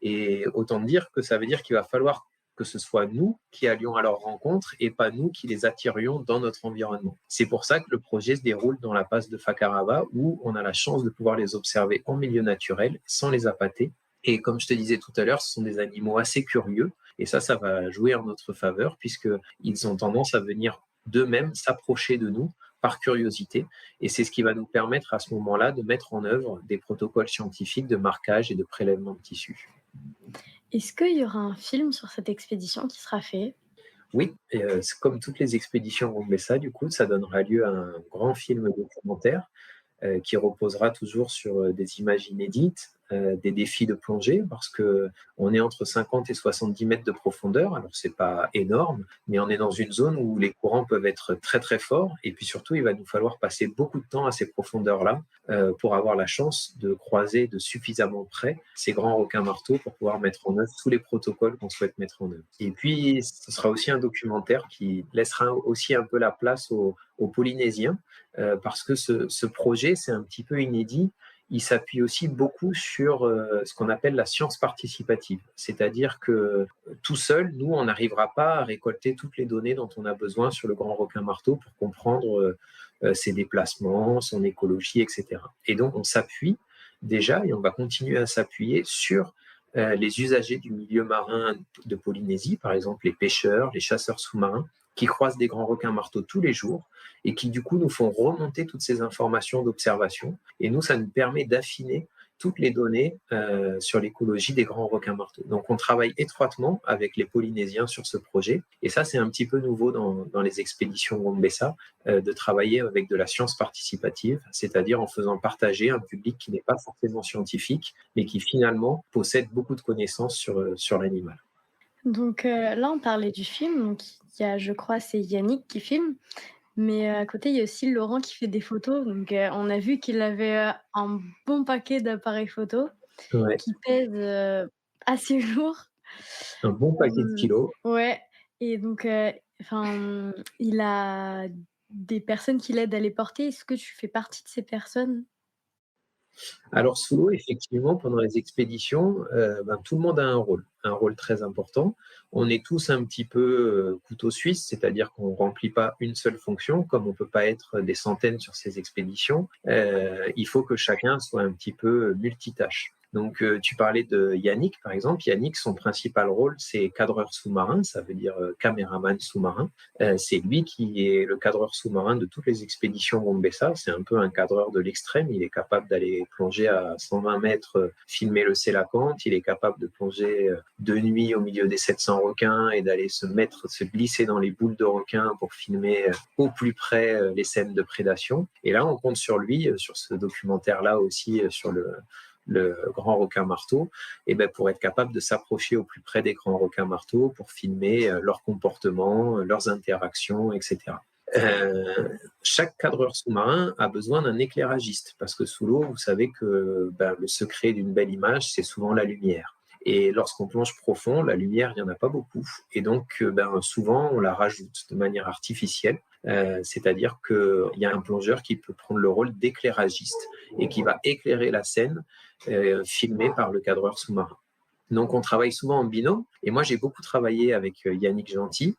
Et autant dire que ça veut dire qu'il va falloir que ce soit nous qui allions à leur rencontre et pas nous qui les attirions dans notre environnement. C'est pour ça que le projet se déroule dans la passe de Fakarava où on a la chance de pouvoir les observer en milieu naturel sans les appâter. Et comme je te disais tout à l'heure, ce sont des animaux assez curieux et ça va jouer en notre faveur puisqu'ils ont tendance à venir d'eux-mêmes s'approcher de nous par curiosité. Et c'est ce qui va nous permettre à ce moment-là de mettre en œuvre des protocoles scientifiques de marquage et de prélèvement de tissus. Est-ce qu'il y aura un film sur cette expédition qui sera fait? Oui, comme toutes les expéditions Rumbessa, du coup, ça donnera lieu à un grand film documentaire qui reposera toujours sur des images inédites, des défis de plongée, parce qu'on est entre 50 et 70 mètres de profondeur. Alors, ce n'est pas énorme, mais on est dans une zone où les courants peuvent être très, très forts. Et puis surtout, il va nous falloir passer beaucoup de temps à ces profondeurs-là pour avoir la chance de croiser de suffisamment près ces grands requins marteaux pour pouvoir mettre en œuvre tous les protocoles qu'on souhaite mettre en œuvre. Et puis, ce sera aussi un documentaire qui laissera aussi un peu la place aux Polynésiens, parce que ce projet, c'est un petit peu inédit. Il s'appuie aussi beaucoup sur ce qu'on appelle la science participative. C'est-à-dire que tout seul, nous, on n'arrivera pas à récolter toutes les données dont on a besoin sur le grand requin marteau pour comprendre ses déplacements, son écologie, etc. Et donc, on s'appuie déjà, et on va continuer à s'appuyer sur les usagers du milieu marin de Polynésie, par exemple les pêcheurs, les chasseurs sous-marins, qui croisent des grands requins marteaux tous les jours et qui, du coup, nous font remonter toutes ces informations d'observation. Et nous, ça nous permet d'affiner toutes les données sur l'écologie des grands requins marteaux. Donc, on travaille étroitement avec les Polynésiens sur ce projet. Et ça, c'est un petit peu nouveau dans les expéditions Rumbessa, de travailler avec de la science participative, c'est-à-dire en faisant partager un public qui n'est pas forcément scientifique, mais qui finalement possède beaucoup de connaissances sur l'animal. Donc là, on parlait du film. Donc, il y a, je crois, c'est Yannick qui filme. Mais à côté, il y a aussi Laurent qui fait des photos. Donc, on a vu qu'il avait un bon paquet d'appareils photo Ouais, qui pèse assez lourd. un bon paquet de kilos. Ouais. Et donc, il a des personnes qui l'aident à les porter. Est-ce que tu fais partie de ces personnes? Alors sous l'eau, effectivement, pendant les expéditions, tout le monde a un rôle très important. On est tous un petit peu couteau suisse, c'est-à-dire qu'on ne remplit pas une seule fonction, comme on ne peut pas être des centaines sur ces expéditions. Il faut que chacun soit un petit peu multitâche. Donc, tu parlais de Yannick, par exemple. Yannick, son principal rôle, c'est cadreur sous-marin, ça veut dire caméraman sous-marin. C'est lui qui est le cadreur sous-marin de toutes les expéditions Rumbessa. C'est un peu un cadreur de l'extrême. Il est capable d'aller plonger à 120 mètres, filmer le sélacanthe. Il est capable de plonger de nuit au milieu des 700 requins et d'aller se glisser dans les boules de requins pour filmer au plus près les scènes de prédation. Et là, on compte sur lui, sur ce documentaire-là aussi, sur le grand requin marteau, et pour être capable de s'approcher au plus près des grands requins marteaux pour filmer leur comportement, leurs interactions, etc. Chaque cadreur sous-marin a besoin d'un éclairagiste parce que sous l'eau, vous savez que le secret d'une belle image, c'est souvent la lumière. Et lorsqu'on plonge profond, la lumière, il n'y en a pas beaucoup. Et donc, souvent, on la rajoute de manière artificielle. C'est-à-dire qu'il y a un plongeur qui peut prendre le rôle d'éclairagiste et qui va éclairer la scène filmée par le cadreur sous-marin. Donc, on travaille souvent en binôme. Et moi, j'ai beaucoup travaillé avec Yannick Gentil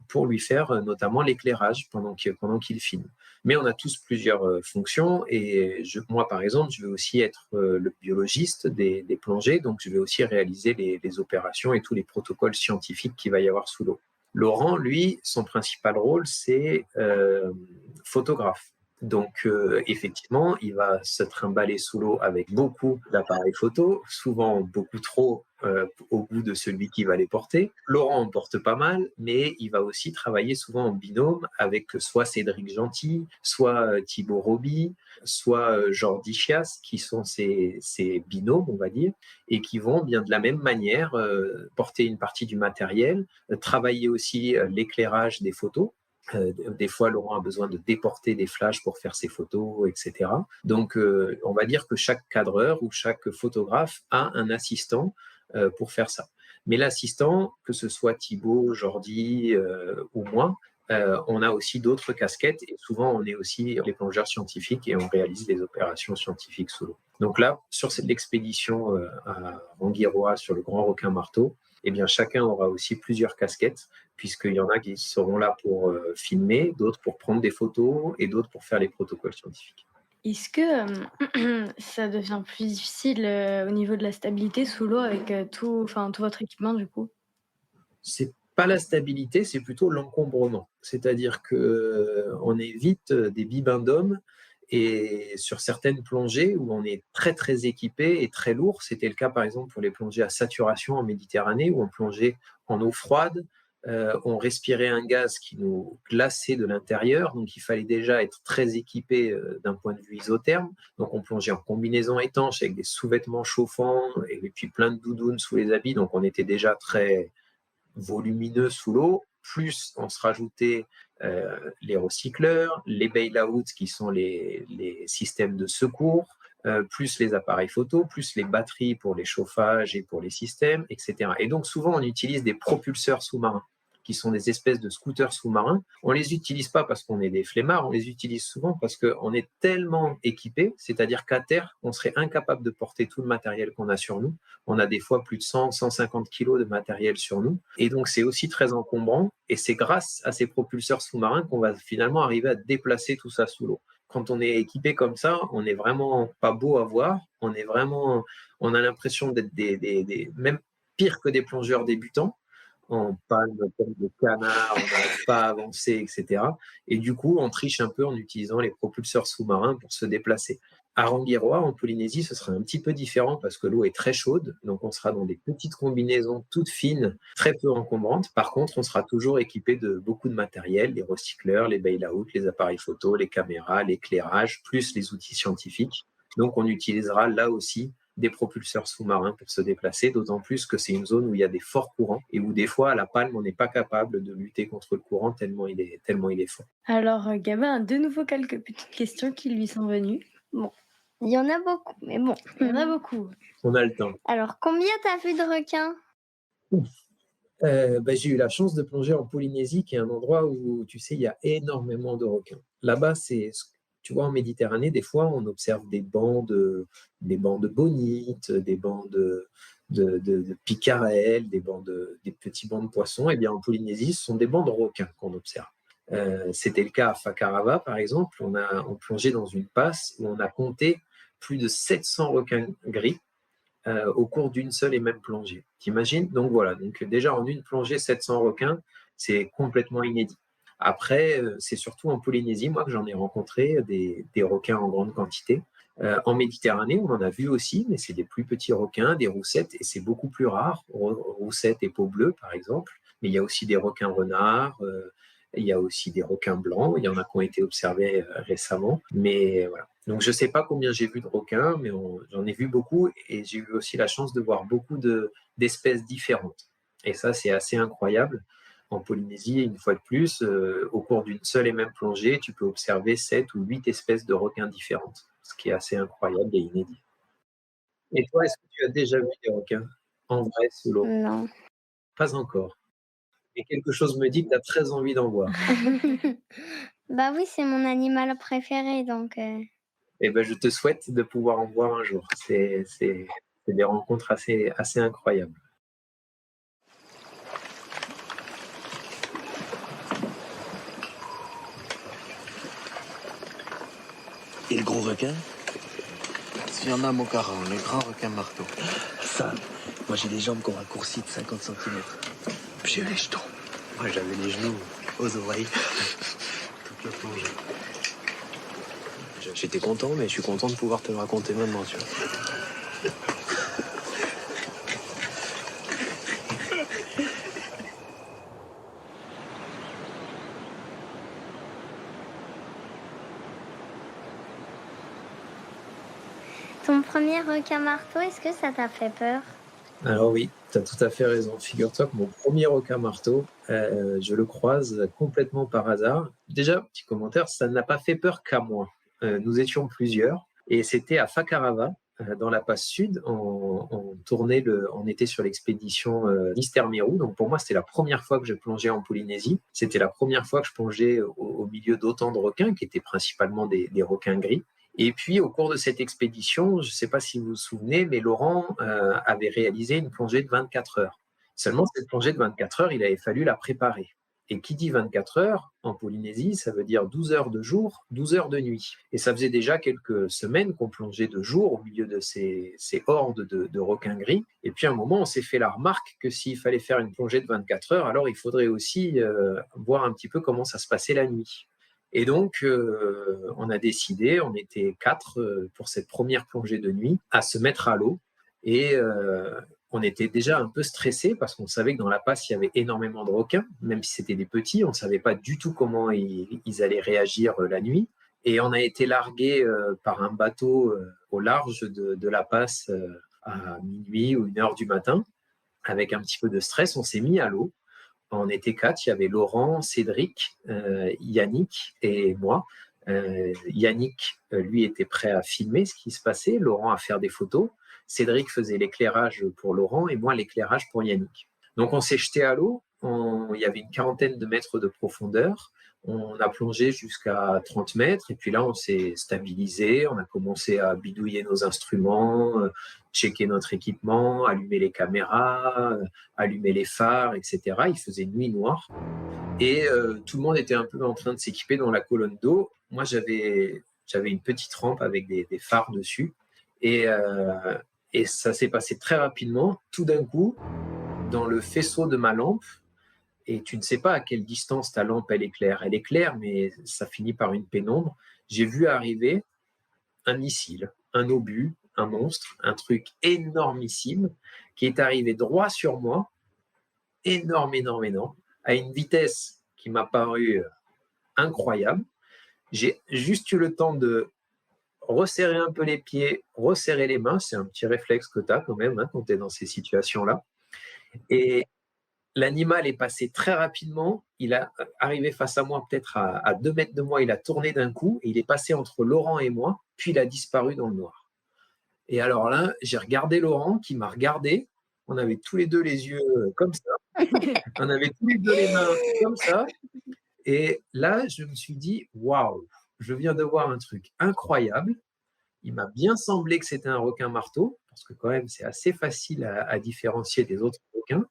pour lui faire notamment l'éclairage pendant qu'il filme. Mais on a tous plusieurs fonctions et moi, par exemple, je vais aussi être le biologiste des plongées, donc je vais aussi réaliser les opérations et tous les protocoles scientifiques qu'il va y avoir sous l'eau. Laurent, lui, son principal rôle, c'est photographe. Donc, effectivement, il va se trimballer sous l'eau avec beaucoup d'appareils photo, souvent beaucoup trop au goût de celui qui va les porter. Laurent en porte pas mal, mais il va aussi travailler souvent en binôme avec soit Cédric Gentil, soit Thibaut Roby, soit Jordi Chias, qui sont ses binômes, on va dire, et qui vont bien de la même manière porter une partie du matériel, travailler aussi l'éclairage des photos. Des fois, Laurent a besoin de déporter des flashs pour faire ses photos, etc. Donc, on va dire que chaque cadreur ou chaque photographe a un assistant pour faire ça. Mais l'assistant, que ce soit Thibaut, Jordi ou moi, on a aussi d'autres casquettes et souvent on est aussi les plongeurs scientifiques et on réalise des opérations scientifiques sous l'eau. Donc là, sur cette expédition à Rangiroa sur le Grand Requin Marteau, eh bien, chacun aura aussi plusieurs casquettes, puisqu'il y en a qui seront là pour filmer, d'autres pour prendre des photos et d'autres pour faire les protocoles scientifiques. Est-ce que ça devient plus difficile au niveau de la stabilité sous l'eau avec tout votre équipement du coup? C'est pas la stabilité, c'est plutôt l'encombrement. C'est-à-dire qu'on évite des bibendums et sur certaines plongées où on est très très équipé et très lourd, c'était le cas par exemple pour les plongées à saturation en Méditerranée où on plongeait en eau froide, on respirait un gaz qui nous glaçait de l'intérieur, donc il fallait déjà être très équipé d'un point de vue isotherme. Donc on plongeait en combinaison étanche avec des sous-vêtements chauffants et puis plein de doudounes sous les habits, donc on était déjà très volumineux sous l'eau, plus on se rajoutait les recycleurs, les bail-out qui sont les systèmes de secours, plus les appareils photo, plus les batteries pour les chauffages et pour les systèmes, etc. Et donc souvent on utilise des propulseurs sous-marins qui sont des espèces de scooters sous-marins. On les utilise pas parce qu'on est des flemmards, on les utilise souvent parce qu'on est tellement équipés, c'est-à-dire qu'à terre, on serait incapable de porter tout le matériel qu'on a sur nous. On a des fois plus de 100, 150 kilos de matériel sur nous. Et donc, c'est aussi très encombrant. Et c'est grâce à ces propulseurs sous-marins qu'on va finalement arriver à déplacer tout ça sous l'eau. Quand on est équipé comme ça, on n'est vraiment pas beau à voir. On a l'impression d'être même pire que des plongeurs débutants. On palme comme des canards, on n'arrive pas à avancer, etc. Et du coup, on triche un peu en utilisant les propulseurs sous-marins pour se déplacer. À Rangiroa, en Polynésie, ce sera un petit peu différent parce que l'eau est très chaude, donc on sera dans des petites combinaisons toutes fines, très peu encombrantes. Par contre, on sera toujours équipé de beaucoup de matériel, les recycleurs, les bail-out, les appareils photo, les caméras, l'éclairage, plus les outils scientifiques. Donc on utilisera là aussi des propulseurs sous-marins pour se déplacer, d'autant plus que c'est une zone où il y a des forts courants et où des fois, à la palme, on n'est pas capable de lutter contre le courant tellement il est fort. Alors, Gabin a de nouveau quelques petites questions qui lui sont venues. Bon, il y en a beaucoup, mais bon. Il y en a beaucoup. On a le temps. Alors, combien t'as vu de requins? J'ai eu la chance de plonger en Polynésie, qui est un endroit où, tu sais, il y a énormément de requins. Là-bas, tu vois, en Méditerranée, des fois, on observe des bancs de bonites, des bancs de picarelles, des petits bancs de poissons. Et bien, en Polynésie, ce sont des bancs de requins qu'on observe. C'était le cas à Fakarava, par exemple. On plongeait dans une passe où on a compté plus de 700 requins gris au cours d'une seule et même plongée. T'imagines? Donc voilà, donc déjà en une plongée, 700 requins, c'est complètement inédit. Après, c'est surtout en Polynésie, moi, que j'en ai rencontré des requins en grande quantité. En Méditerranée, on en a vu aussi, mais c'est des plus petits requins, des roussettes, et c'est beaucoup plus rare. Roussettes et peau bleue, par exemple. Mais il y a aussi des requins renards, il y a aussi des requins blancs. Il y en a qui ont été observés récemment. Mais voilà. Donc, je ne sais pas combien j'ai vu de requins, mais j'en ai vu beaucoup et j'ai eu aussi la chance de voir beaucoup d'espèces différentes. Et ça, c'est assez incroyable. en Polynésie, une fois de plus, au cours d'une seule et même plongée, tu peux observer 7 ou 8 espèces de requins différentes, ce qui est assez incroyable et inédit. Et toi, est-ce que tu as déjà vu des requins en vrai sous l'eau? Non. Pas encore. Mais quelque chose me dit que tu as très envie d'en voir. Bah oui, c'est mon animal préféré, donc Et ben, je te souhaite de pouvoir en voir un jour. C'est des rencontres assez incroyables. Et le gros requin? S'il y en a, mon caron, les grands requins marteaux. Ça, moi j'ai les jambes qui ont raccourci de 50 centimètres. Puis j'ai eu les jetons. Moi j'avais les genoux aux oreilles. Toute la plongée. J'étais content, mais je suis content de pouvoir te le raconter maintenant, tu vois. ton premier requin marteau, est-ce que ça t'a fait peur? Alors oui, tu as tout à fait raison. Figure-toi que mon premier requin marteau, je le croise complètement par hasard. Déjà, petit commentaire, ça n'a pas fait peur qu'à moi. Nous étions plusieurs et c'était à Fakarava, dans la passe sud. On était sur l'expédition Mister Meru. Donc pour moi, c'était la première fois que je plongeais en Polynésie. C'était la première fois que je plongeais au milieu d'autant de requins, qui étaient principalement des requins gris. Et puis, au cours de cette expédition, je ne sais pas si vous vous souvenez, mais Laurent avait réalisé une plongée de 24 heures. Seulement, cette plongée de 24 heures, il avait fallu la préparer. Et qui dit 24 heures, en Polynésie, ça veut dire 12 heures de jour, 12 heures de nuit. Et ça faisait déjà quelques semaines qu'on plongeait de jour au milieu de ces hordes de requins gris. Et puis, à un moment, on s'est fait la remarque que s'il fallait faire une plongée de 24 heures, alors il faudrait aussi voir un petit peu comment ça se passait la nuit. Et donc, on a décidé, on était 4 pour cette première plongée de nuit, à se mettre à l'eau. Et on était déjà un peu stressés parce qu'on savait que dans la passe, il y avait énormément de requins, même si c'était des petits, on ne savait pas du tout comment ils allaient réagir la nuit. Et on a été largués par un bateau au large de la passe à minuit ou 1 heure du matin. Avec un petit peu de stress, on s'est mis à l'eau. On était 4, il y avait Laurent, Cédric, Yannick et moi. Yannick, lui, était prêt à filmer ce qui se passait, Laurent à faire des photos. Cédric faisait l'éclairage pour Laurent et moi l'éclairage pour Yannick. Donc on s'est jeté à l'eau, il y avait une 40aine de mètres de profondeur. On a plongé jusqu'à 30 mètres et puis là on s'est stabilisé, on a commencé à bidouiller nos instruments, checker notre équipement, allumer les caméras, allumer les phares, etc. Il faisait nuit noire et tout le monde était un peu en train de s'équiper dans la colonne d'eau. Moi j'avais une petite rampe avec des phares dessus et ça s'est passé très rapidement. Tout d'un coup, dans le faisceau de ma lampe, et tu ne sais pas à quelle distance ta lampe elle éclaire. Elle éclaire, mais ça finit par une pénombre. J'ai vu arriver un missile, un obus, un monstre, un truc énormissime qui est arrivé droit sur moi, énorme, énorme, énorme, à une vitesse qui m'a paru incroyable. J'ai juste eu le temps de resserrer un peu les pieds, resserrer les mains. C'est un petit réflexe que tu as quand même quand tu es dans ces situations-là. Et l'animal est passé très rapidement. Il est arrivé face à moi, peut-être à 2 mètres de moi. Il a tourné d'un coup et il est passé entre Laurent et moi, puis il a disparu dans le noir. Et alors là, j'ai regardé Laurent qui m'a regardé. On avait tous les deux les yeux comme ça. On avait tous les deux les mains comme ça. Et là, je me suis dit, waouh, je viens de voir un truc incroyable. Il m'a bien semblé que c'était un requin marteau, parce que quand même, c'est assez facile à différencier des autres requins.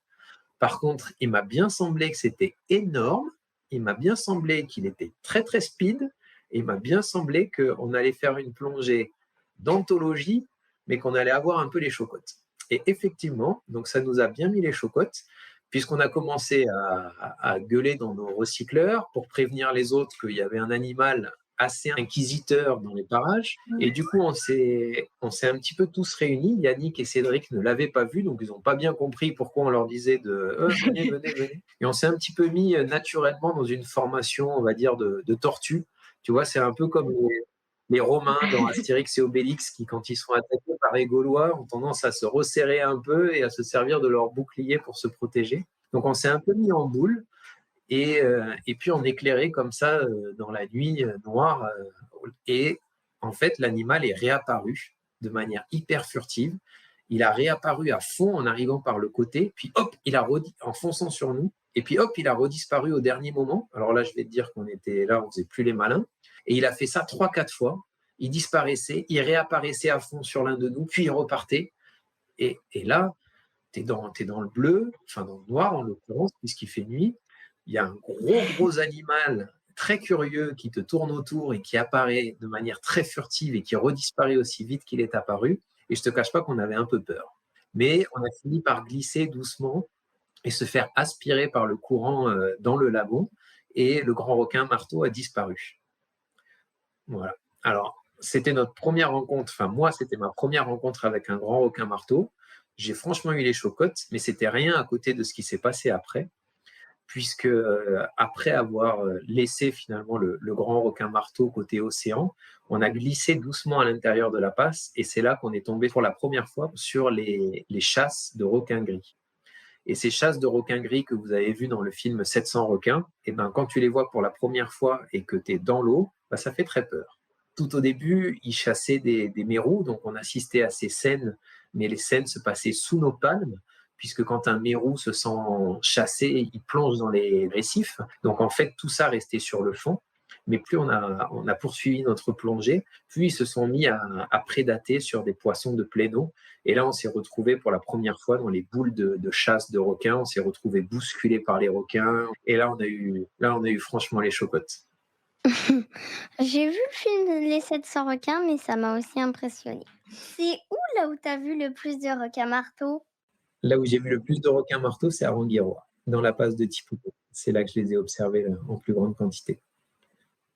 Par contre, il m'a bien semblé que c'était énorme, il m'a bien semblé qu'il était très très speed, et il m'a bien semblé qu'on allait faire une plongée d'anthologie, mais qu'on allait avoir un peu les chocottes. Et effectivement, donc ça nous a bien mis les chocottes, puisqu'on a commencé à gueuler dans nos recycleurs pour prévenir les autres qu'il y avait un animal assez inquisiteur dans les parages. Et du coup, on s'est un petit peu tous réunis. Yannick et Cédric ne l'avaient pas vu, donc ils n'ont pas bien compris pourquoi on leur disait de venez, venez, venez. Et on s'est un petit peu mis naturellement dans une formation, on va dire, de tortue. Tu vois, c'est un peu comme les Romains dans Astérix et Obélix qui, quand ils sont attaqués par les Gaulois, ont tendance à se resserrer un peu et à se servir de leur bouclier pour se protéger. Donc on s'est un peu mis en boule. Et puis on éclairait comme ça dans la nuit noire. Et en fait, l'animal est réapparu de manière hyper furtive. Il a réapparu à fond en arrivant par le côté, puis hop, en fonçant sur nous, et puis hop, il a redisparu au dernier moment. Alors là, je vais te dire qu'on était là, on faisait plus les malins. Et il a fait ça 3-4 fois. Il disparaissait, il réapparaissait à fond sur l'un de nous, puis il repartait. Et là, t'es dans le bleu, enfin dans le noir en l'occurrence, puisqu'il fait nuit. Il y a un gros animal très curieux qui te tourne autour et qui apparaît de manière très furtive et qui redisparaît aussi vite qu'il est apparu. Et je te cache pas qu'on avait un peu peur. Mais on a fini par glisser doucement et se faire aspirer par le courant dans le lagon. Et le grand requin marteau a disparu. Voilà. Alors, c'était notre première rencontre. Enfin, moi, c'était ma première rencontre avec un grand requin marteau. J'ai franchement eu les chocottes, mais c'était rien à côté de ce qui s'est passé après, puisque après avoir laissé finalement le grand requin marteau côté océan, on a glissé doucement à l'intérieur de la passe, et c'est là qu'on est tombé pour la première fois sur les chasses de requins gris. Et ces chasses de requins gris que vous avez vues dans le film 700 requins, et ben, quand tu les vois pour la première fois et que tu es dans l'eau, ben, ça fait très peur. Tout au début, ils chassaient des mérous, donc on assistait à ces scènes, mais les scènes se passaient sous nos palmes, puisque quand un mérou se sent chassé, il plonge dans les récifs. Donc en fait, tout ça restait sur le fond. Mais plus on a poursuivi notre plongée, plus ils se sont mis à prédater sur des poissons de pleine eau. Et là, on s'est retrouvé pour la première fois dans les boules de chasse de requins. On s'est retrouvé bousculé par les requins. Et là, on a eu franchement les chocottes. J'ai vu le film Les 700 requins, mais ça m'a aussi impressionné. C'est où là où t'as vu le plus de requins marteaux? Là où j'ai vu le plus de requins marteaux, c'est à Rangiroa, dans la passe de Tipuco. C'est là que je les ai observés en plus grande quantité.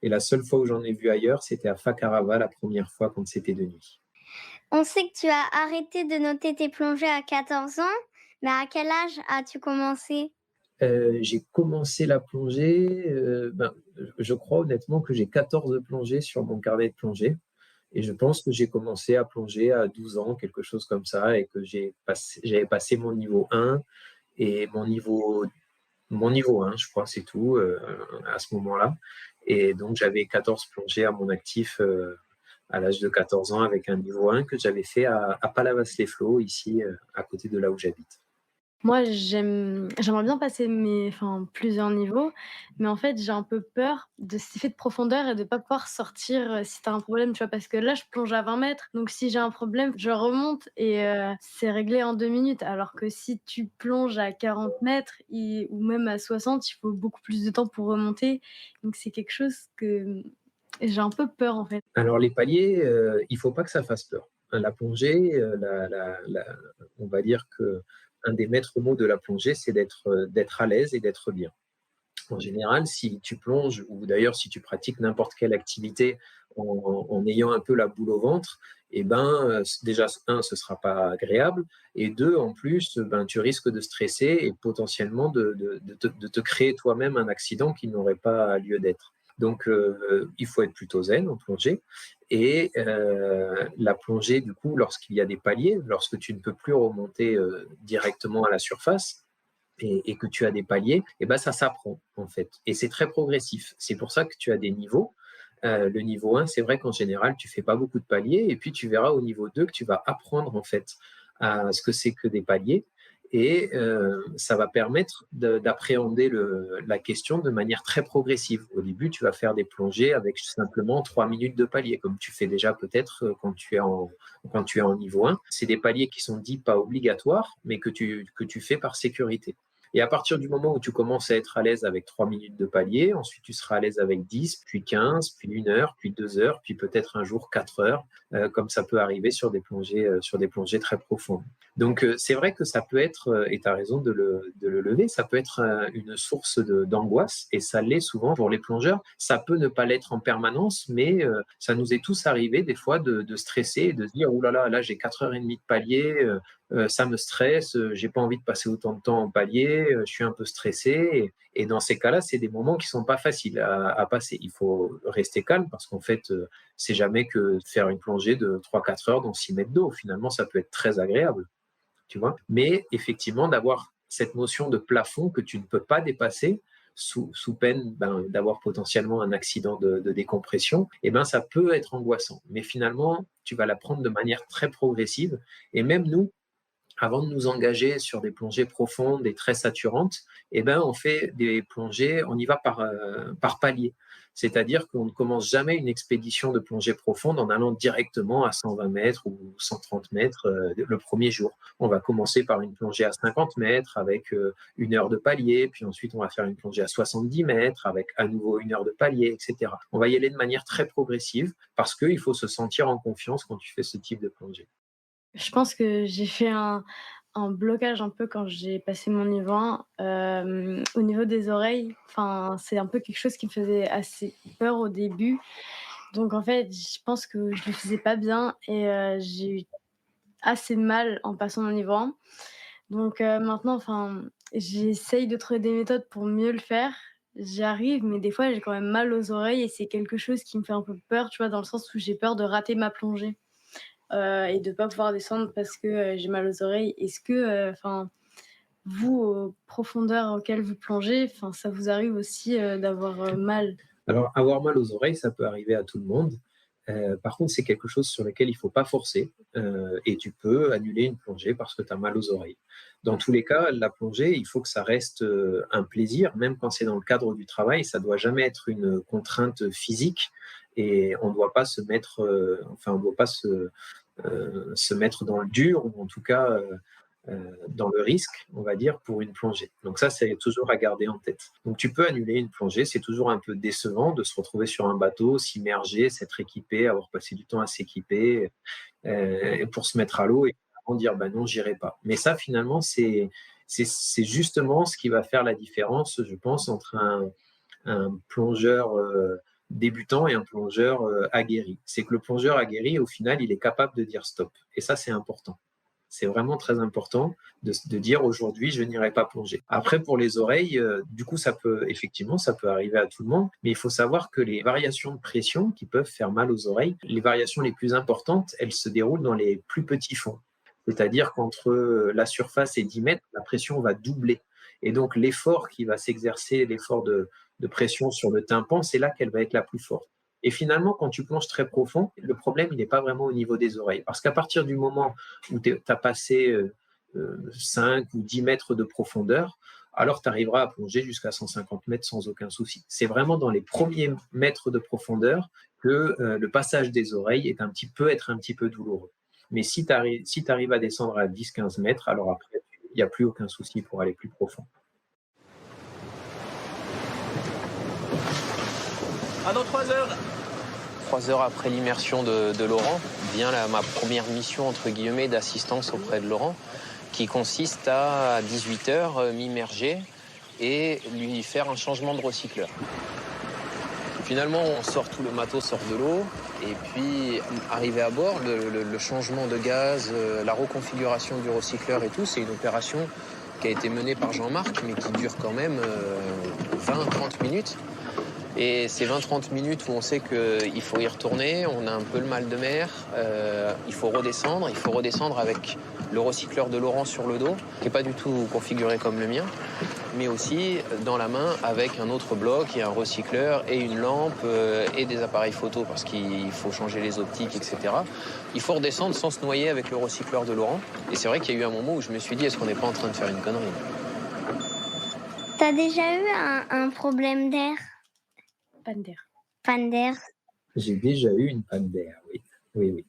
Et la seule fois où j'en ai vu ailleurs, c'était à Fakarava, la première fois quand c'était de nuit. On sait que tu as arrêté de noter tes plongées à 14 ans, mais à quel âge as-tu commencé? J'ai commencé la plongée, je crois honnêtement que j'ai 14 plongées sur mon carnet de plongée. Et je pense que j'ai commencé à plonger à 12 ans, quelque chose comme ça, et que j'avais passé mon niveau 1 et mon niveau 1, je crois, c'est tout, à ce moment-là. Et donc, j'avais 14 plongées à mon actif à l'âge de 14 ans avec un niveau 1 que j'avais fait à Palavas-les-Flots, ici, à côté de là où j'habite. Moi, j'aimerais bien passer plusieurs niveaux, mais en fait, j'ai un peu peur de cet effet de profondeur et de pas pouvoir sortir, si tu as un problème, tu vois? Parce que là, je plonge à 20 mètres, donc si j'ai un problème, je remonte et c'est réglé en 2 minutes. Alors que si tu plonges à 40 mètres ou même à 60, il faut beaucoup plus de temps pour remonter. Donc c'est quelque chose que j'ai un peu peur, en fait. Alors, les paliers, il ne faut pas que ça fasse peur. La plongée, on va dire que un des maîtres mots de la plongée, c'est d'être à l'aise et d'être bien. En général, si tu plonges, ou d'ailleurs si tu pratiques n'importe quelle activité en ayant un peu la boule au ventre, déjà, un, ce ne sera pas agréable, et deux, en plus, tu risques de stresser et potentiellement de te créer toi-même un accident qui n'aurait pas lieu d'être. Donc, il faut être plutôt zen en plongée. Et la plongée, du coup, lorsqu'il y a des paliers, lorsque tu ne peux plus remonter directement à la surface et que tu as des paliers, ça s'apprend en fait. Et c'est très progressif. C'est pour ça que tu as des niveaux. Le niveau 1, c'est vrai qu'en général, tu ne fais pas beaucoup de paliers. Et puis, tu verras au niveau 2 que tu vas apprendre en fait à ce que c'est que des paliers. Et ça va permettre d'appréhender la question de manière très progressive. Au début, tu vas faire des plongées avec simplement 3 minutes de palier, comme tu fais déjà peut-être quand tu es en niveau 1. C'est des paliers qui sont dits pas obligatoires, mais que tu fais par sécurité. Et à partir du moment où tu commences à être à l'aise avec 3 minutes de palier, ensuite tu seras à l'aise avec 10, puis 15, puis 1 heure, puis 2 heures, puis peut-être un jour 4 heures, comme ça peut arriver sur des plongées très profondes. Donc c'est vrai que ça peut être, et tu as raison de le lever, ça peut être une source d'angoisse, et ça l'est souvent pour les plongeurs. Ça peut ne pas l'être en permanence, mais ça nous est tous arrivé des fois de stresser et de se dire « Ouh là, j'ai 4h30 de palier, ça me stresse, j'ai pas envie de passer autant de temps en palier, je suis un peu stressé. » Et dans ces cas-là, c'est des moments qui sont pas faciles à passer. Il faut rester calme parce qu'en fait, c'est jamais que faire une plongée de 3-4 heures dans 6 mètres d'eau. Finalement, ça peut être très agréable, tu vois. Mais effectivement, d'avoir cette notion de plafond que tu ne peux pas dépasser sous peine d'avoir potentiellement un accident de décompression, et ça peut être angoissant. Mais finalement, tu vas l'apprendre de manière très progressive. Et même nous, avant de nous engager sur des plongées profondes et très saturantes, on fait des plongées, on y va par palier. C'est-à-dire qu'on ne commence jamais une expédition de plongée profonde en allant directement à 120 mètres ou 130 mètres le premier jour. On va commencer par une plongée à 50 mètres avec 1 heure de palier, puis ensuite on va faire une plongée à 70 mètres avec à nouveau 1 heure de palier, etc. On va y aller de manière très progressive parce qu'il faut se sentir en confiance quand tu fais ce type de plongée. Je pense que j'ai fait un blocage un peu quand j'ai passé mon niveau 1, au niveau des oreilles. Enfin, c'est un peu quelque chose qui me faisait assez peur au début. Donc en fait, je pense que je le faisais pas bien et j'ai eu assez mal en passant mon niveau 1. Donc maintenant, enfin, j'essaye de trouver des méthodes pour mieux le faire. J'y arrive, mais des fois, j'ai quand même mal aux oreilles et c'est quelque chose qui me fait un peu peur, tu vois? Dans le sens où j'ai peur de rater ma plongée. Et de pas pouvoir descendre parce que, j'ai mal aux oreilles. Est-ce que, enfin, vous, aux profondeurs auxquelles vous plongez, enfin, ça vous arrive aussi, d'avoir, mal? Alors, avoir mal aux oreilles, ça peut arriver à tout le monde. Par contre, c'est quelque chose sur lequel il ne faut pas forcer et tu peux annuler une plongée parce que tu as mal aux oreilles. Dans tous les cas, la plongée, il faut que ça reste un plaisir, même quand c'est dans le cadre du travail, ça ne doit jamais être une contrainte physique et on ne doit pas se mettre, on doit pas se mettre dans le dur ou en tout cas dans le risque, on va dire, pour une plongée. Donc ça, c'est toujours à garder en tête. Donc tu peux annuler une plongée, c'est toujours un peu décevant de se retrouver sur un bateau, s'immerger, s'être équipé, avoir passé du temps à s'équiper pour se mettre à l'eau et dire non, j'irai pas. Mais ça, finalement, c'est justement ce qui va faire la différence, je pense, entre un plongeur débutant et un plongeur aguerri. C'est que le plongeur aguerri, au final, il est capable de dire stop. Et ça, c'est important. C'est vraiment très important de dire aujourd'hui, je n'irai pas plonger. Après, pour les oreilles, du coup, ça peut arriver à tout le monde, mais il faut savoir que les variations de pression qui peuvent faire mal aux oreilles, les variations les plus importantes, elles se déroulent dans les plus petits fonds. C'est-à-dire qu'entre la surface et 10 mètres, la pression va doubler. Et donc, l'effort qui va s'exercer, l'effort de pression sur le tympan, c'est là qu'elle va être la plus forte. Et finalement, quand tu plonges très profond, le problème, il n'est pas vraiment au niveau des oreilles. Parce qu'à partir du moment où tu as passé 5 ou 10 mètres de profondeur, alors tu arriveras à plonger jusqu'à 150 mètres sans aucun souci. C'est vraiment dans les premiers mètres de profondeur que le passage des oreilles peut être un petit peu douloureux. Mais si tu arrives à descendre à 10-15 mètres, alors après, il n'y a plus aucun souci pour aller plus profond. Ah, dans 3 heures. 3 heures après l'immersion de Laurent, vient ma première mission, entre guillemets, d'assistance auprès de Laurent, qui consiste à 18h, m'immerger et lui faire un changement de recycleur. Finalement, on sort tout le matos, sort de l'eau, et puis arrivé à bord, le changement de gaz, la reconfiguration du recycleur et tout, c'est une opération qui a été menée par Jean-Marc, mais qui dure quand même 20-30 minutes. Et ces 20-30 minutes où on sait qu'il faut y retourner, on a un peu le mal de mer, il faut redescendre avec le recycleur de Laurent sur le dos, qui n'est pas du tout configuré comme le mien, mais aussi dans la main avec un autre bloc et un recycleur et une lampe et des appareils photo parce qu'il faut changer les optiques, etc. Il faut redescendre sans se noyer avec le recycleur de Laurent. Et c'est vrai qu'il y a eu un moment où je me suis dit, est-ce qu'on n'est pas en train de faire une connerie ? T'as déjà eu un problème d'air? Panne d'air. Panne d'air? J'ai déjà eu une panne d'air, oui. Oui.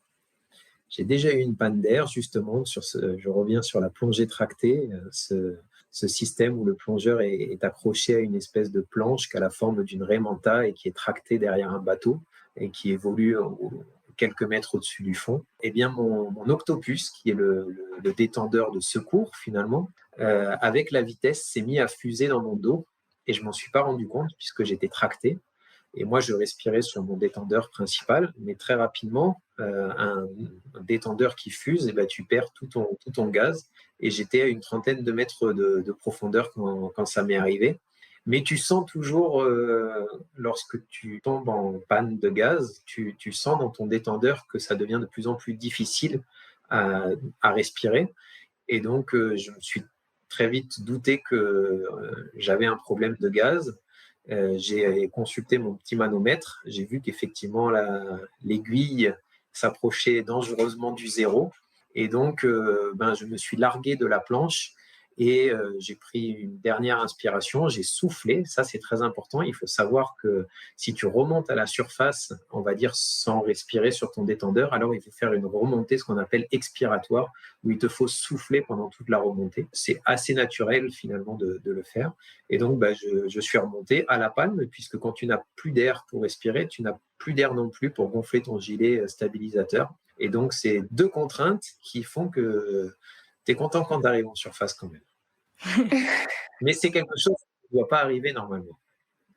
J'ai déjà eu une panne d'air, justement, je reviens sur la plongée tractée, ce système où le plongeur est accroché à une espèce de planche qui a la forme d'une raie manta et qui est tractée derrière un bateau et qui évolue quelques mètres au-dessus du fond. Eh bien, mon octopus, qui est le détendeur de secours, finalement, avec la vitesse, s'est mis à fuser dans mon dos et je ne m'en suis pas rendu compte puisque j'étais tracté. Et moi, je respirais sur mon détendeur principal, mais très rapidement, un détendeur qui fuse, tu perds tout ton gaz. Et j'étais à une trentaine de mètres de profondeur quand ça m'est arrivé. Mais tu sens toujours, lorsque tu tombes en panne de gaz, tu sens dans ton détendeur que ça devient de plus en plus difficile à respirer. Et donc, je me suis très vite douté que j'avais un problème de gaz. J'ai consulté mon petit manomètre. J'ai vu qu'effectivement, l'aiguille s'approchait dangereusement du zéro. Et donc, je me suis largué de la planche et j'ai pris une dernière inspiration. J'ai soufflé. Ça, c'est très important. Il faut savoir que si tu remontes à la surface, on va dire sans respirer sur ton détendeur, alors il faut faire une remontée, ce qu'on appelle expiratoire, où il te faut souffler pendant toute la remontée. C'est assez naturel finalement de le faire. Et donc, je suis remonté à la palme, puisque quand tu n'as plus d'air pour respirer, tu n'as plus d'air non plus pour gonfler ton gilet stabilisateur. Et donc, c'est deux contraintes qui font que tu es content quand tu arrives en surface quand même. Mais c'est quelque chose qui ne doit pas arriver normalement.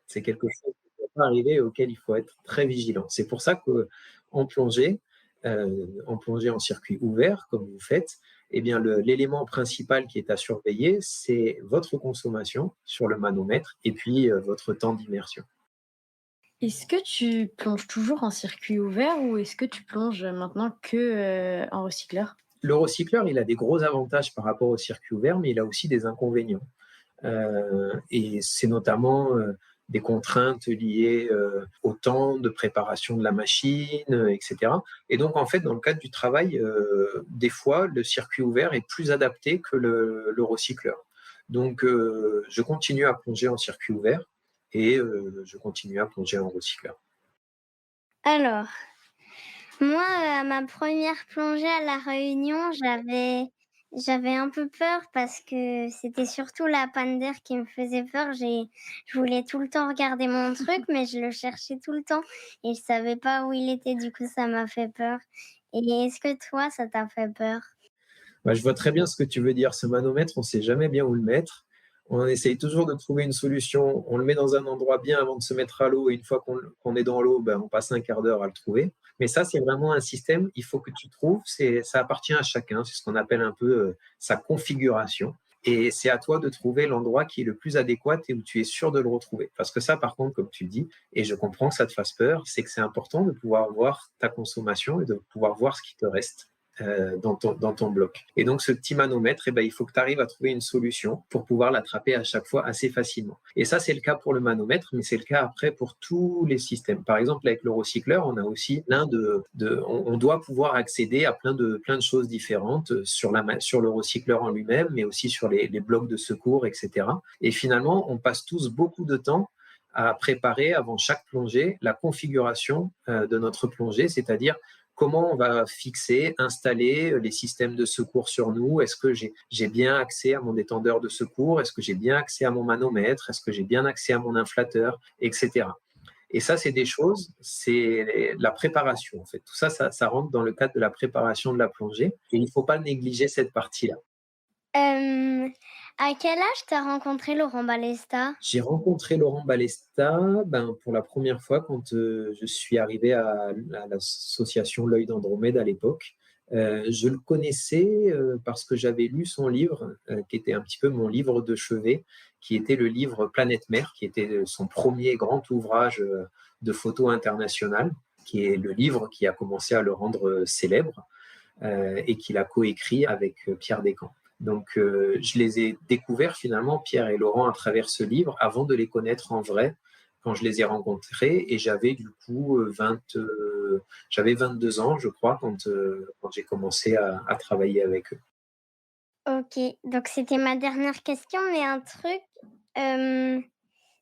C'est quelque chose qui ne doit pas arriver et auquel il faut être très vigilant. C'est pour ça qu'en plongée, en circuit ouvert, comme vous faites, eh bien l'élément principal qui est à surveiller, c'est votre consommation sur le manomètre et puis votre temps d'immersion. Est-ce que tu plonges toujours en circuit ouvert ou est-ce que tu plonges maintenant que, en recycleur? Le recycleur, il a des gros avantages par rapport au circuit ouvert, mais il a aussi des inconvénients. Et c'est notamment des contraintes liées au temps de préparation de la machine, etc. Et donc, en fait, dans le cadre du travail, des fois, le circuit ouvert est plus adapté que le recycleur. Donc, je continue à plonger en circuit ouvert et je continue à plonger en recycleur. Alors, moi, à ma première plongée à La Réunion, j'avais un peu peur parce que c'était surtout la panne d'air qui me faisait peur. Je voulais tout le temps regarder mon truc, mais je le cherchais tout le temps et je savais pas où il était. Du coup, ça m'a fait peur. Et est-ce que toi, ça t'a fait peur? Je vois très bien ce que tu veux dire. Ce manomètre, on ne sait jamais bien où le mettre. On essaye toujours de trouver une solution. On le met dans un endroit bien avant de se mettre à l'eau. Et une fois qu'on est dans l'eau, on passe un quart d'heure à le trouver. Mais ça, c'est vraiment un système, il faut que tu trouves. Ça appartient à chacun. C'est ce qu'on appelle un peu sa configuration. Et c'est à toi de trouver l'endroit qui est le plus adéquat et où tu es sûr de le retrouver. Parce que ça, par contre, comme tu dis, et je comprends que ça te fasse peur, c'est que c'est important de pouvoir voir ta consommation et de pouvoir voir ce qui te reste dans ton bloc. Et donc, ce petit manomètre, il faut que tu arrives à trouver une solution pour pouvoir l'attraper à chaque fois assez facilement. Et ça, c'est le cas pour le manomètre, mais c'est le cas après pour tous les systèmes. Par exemple, avec le recycleur, on a aussi on doit pouvoir accéder à plein de choses différentes sur le recycleur en lui-même, mais aussi sur les blocs de secours, etc. Et finalement, on passe tous beaucoup de temps à préparer avant chaque plongée la configuration de notre plongée, c'est-à-dire comment on va fixer, installer les systèmes de secours sur nous. Est-ce que j'ai bien accès à mon détendeur de secours? Est-ce que j'ai bien accès à mon manomètre? Est-ce que j'ai bien accès à mon inflateur? Etc. Et ça, c'est des choses, c'est la préparation. En fait, tout ça, ça rentre dans le cadre de la préparation de la plongée. Et il ne faut pas négliger cette partie-là. À quel âge t'as rencontré Laurent Balesta? J'ai rencontré Laurent Balesta pour la première fois quand je suis arrivé à l'association L'Œil d'Andromède à l'époque. Je le connaissais parce que j'avais lu son livre, qui était un petit peu mon livre de chevet, qui était le livre Planète Mer, qui était son premier grand ouvrage de photo internationale, qui est le livre qui a commencé à le rendre célèbre et qu'il a coécrit avec Pierre Descamps. Donc, je les ai découverts finalement, Pierre et Laurent, à travers ce livre, avant de les connaître en vrai, quand je les ai rencontrés. Et j'avais du coup j'avais 22 ans, je crois, quand j'ai commencé à travailler avec eux. Ok, donc c'était ma dernière question, mais un truc.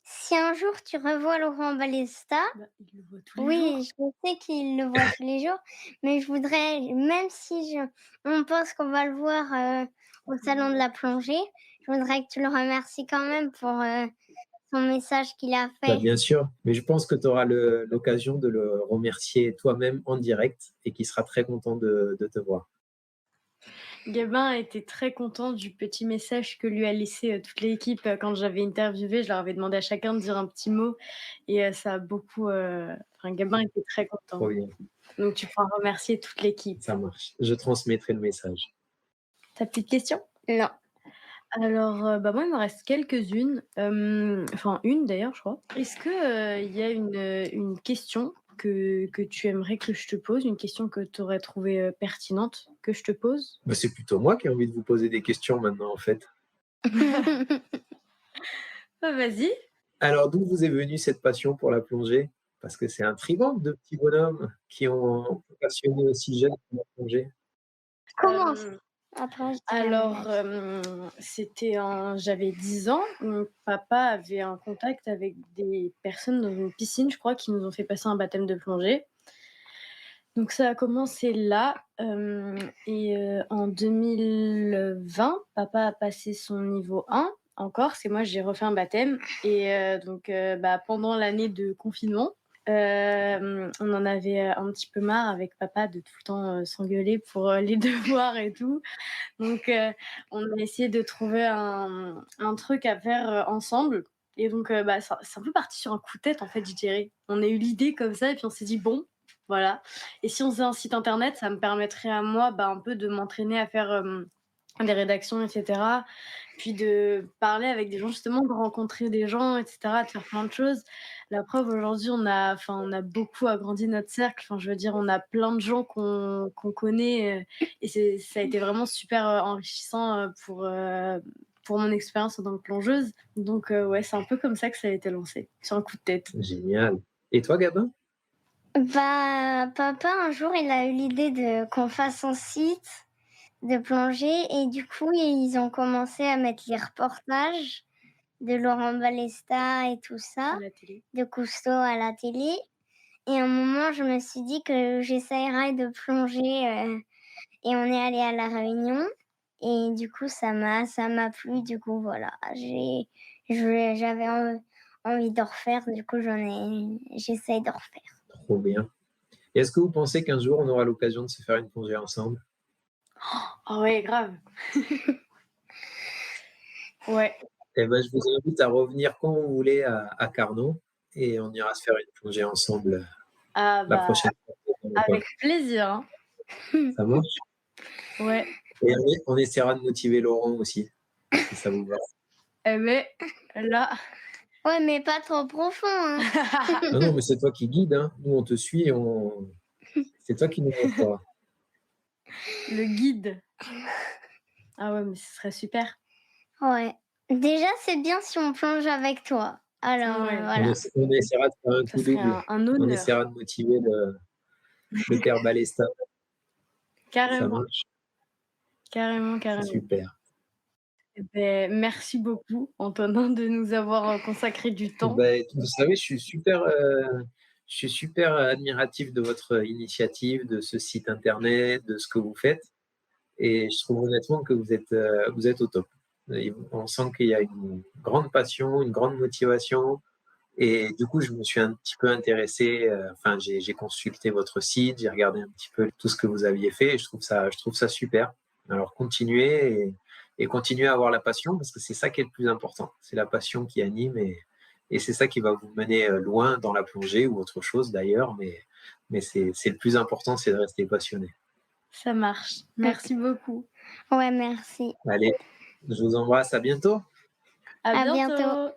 Si un jour tu revois Laurent Balesta, Il le voit tous les oui, jours. je sais qu'il le voit tous les jours, mais je voudrais, même si on pense qu'on va le voir au salon de la plongée, je voudrais que tu le remercies quand même pour son message qu'il a fait. Bien sûr, mais je pense que tu auras l'occasion de le remercier toi-même en direct et qu'il sera très content de te voir. Gabin a été très content du petit message que lui a laissé, toute l'équipe, quand j'avais interviewé. Je leur avais demandé à chacun de dire un petit mot et ça a beaucoup, Gabin était très content. Trop bien, Donc tu pourras remercier toute l'équipe. ça marche. Je transmettrai le message. Tu as plus de questions? Non. Alors, moi, il me reste quelques-unes, une d'ailleurs, je crois. Est-ce que, il y a une question que tu aimerais que je te pose, une question que tu aurais trouvée, pertinente que je te pose? C'est plutôt moi qui ai envie de vous poser des questions maintenant, en fait. Bah, vas-y. Alors, d'où vous est venue cette passion pour la plongée? Parce que c'est intriguant, 2 petits bonhommes qui ont passionné aussi jeunes pour la plongée. Commence. Hem, Après, je dirai mon alors, avis. c'était en j'avais 10 ans, mon papa avait un contact avec des personnes dans une piscine, je crois, qui nous ont fait passer un baptême de plongée. Donc ça a commencé là, en 2020, papa a passé son niveau 1 en Corse et moi j'ai refait un baptême et bah, pendant l'année de confinement, on en avait, un petit peu marre avec papa de tout le temps, s'engueuler pour, les devoirs et tout. Donc on a essayé de trouver un truc à faire, ensemble et donc bah, ça c'est un peu parti sur un coup de tête en fait, je dirais. On a eu l'idée comme ça et puis on s'est dit: «Bon, voilà et si on faisait un site internet, ça me permettrait à moi, bah, un peu de m'entraîner à faire, des rédactions et cetera. Puis de parler avec des gens justement, de rencontrer des gens et cetera, de faire plein de choses. La preuve aujourd'hui, on a beaucoup agrandi notre cercle. Enfin, je veux dire, on a plein de gens qu'on connaît, et ça a été vraiment super, enrichissant, pour mon expérience en tant que plongeuse. Donc ouais, c'est un peu comme ça que ça a été lancé, sur un coup de tête. Génial. Et toi, Gabin? Bah, papa, un jour, il a eu l'idée qu'on fasse un site de plongée et du coup, ils ont commencé à mettre les reportages de Laurent Balesta et tout À ça, la télé. de Cousteau à la télé. Et à un moment, je me suis dit que j'essayerais de plonger et on est allé à La Réunion. Et du coup, ça m'a plu. Du coup, voilà, j'avais envie de refaire. Du coup, j'essaye de refaire. Trop bien. Et est-ce que vous pensez qu'un jour, on aura l'occasion de se faire une plongée ensemble? Ah ouais, grave. Ouais. Eh ben, je vous invite à revenir quand vous voulez à Carnot et on ira se faire une plongée ensemble, Ah la bah, prochaine fois dans le coin. avec plaisir, hein. Ça marche? Ouais. Et on essaiera de motiver Laurent aussi, si ça vous va. Eh beh, là Ouais, mais pas trop profond, hein. Non, non, mais c'est toi qui guides, hein. Nous, on te suit, c'est toi qui nous montreras. le guide. Ah ouais, mais ce serait super. Ouais. Déjà, c'est bien si on plonge avec toi. Alors, Ouais, voilà. On essaiera de faire un ça coup serait double. un On honneur. essaiera de motiver le père Balesta. Ça Carrément, marche? carrément, C'est carrément. super. Eh beh, merci beaucoup, Antonin, de nous avoir, consacré du temps. Ben, vous savez, je suis super admiratif de votre initiative, de ce site internet, de ce que vous faites. Et je trouve honnêtement que vous êtes au top. Et on sent qu'il y a une grande passion, une grande motivation. Et du coup, je me suis un petit peu intéressé. Enfin, j'ai consulté votre site, j'ai regardé un petit peu tout ce que vous aviez fait. Et je trouve ça super. Alors, continuez et continuez à avoir la passion parce que c'est ça qui est le plus important. C'est la passion qui anime et c'est ça qui va vous mener loin dans la plongée ou autre chose d'ailleurs. Mais c'est le plus important, c'est de rester passionné. Ça marche. Merci beaucoup. Ouais, merci. Allez, je vous embrasse. À bientôt. À À bientôt. bientôt.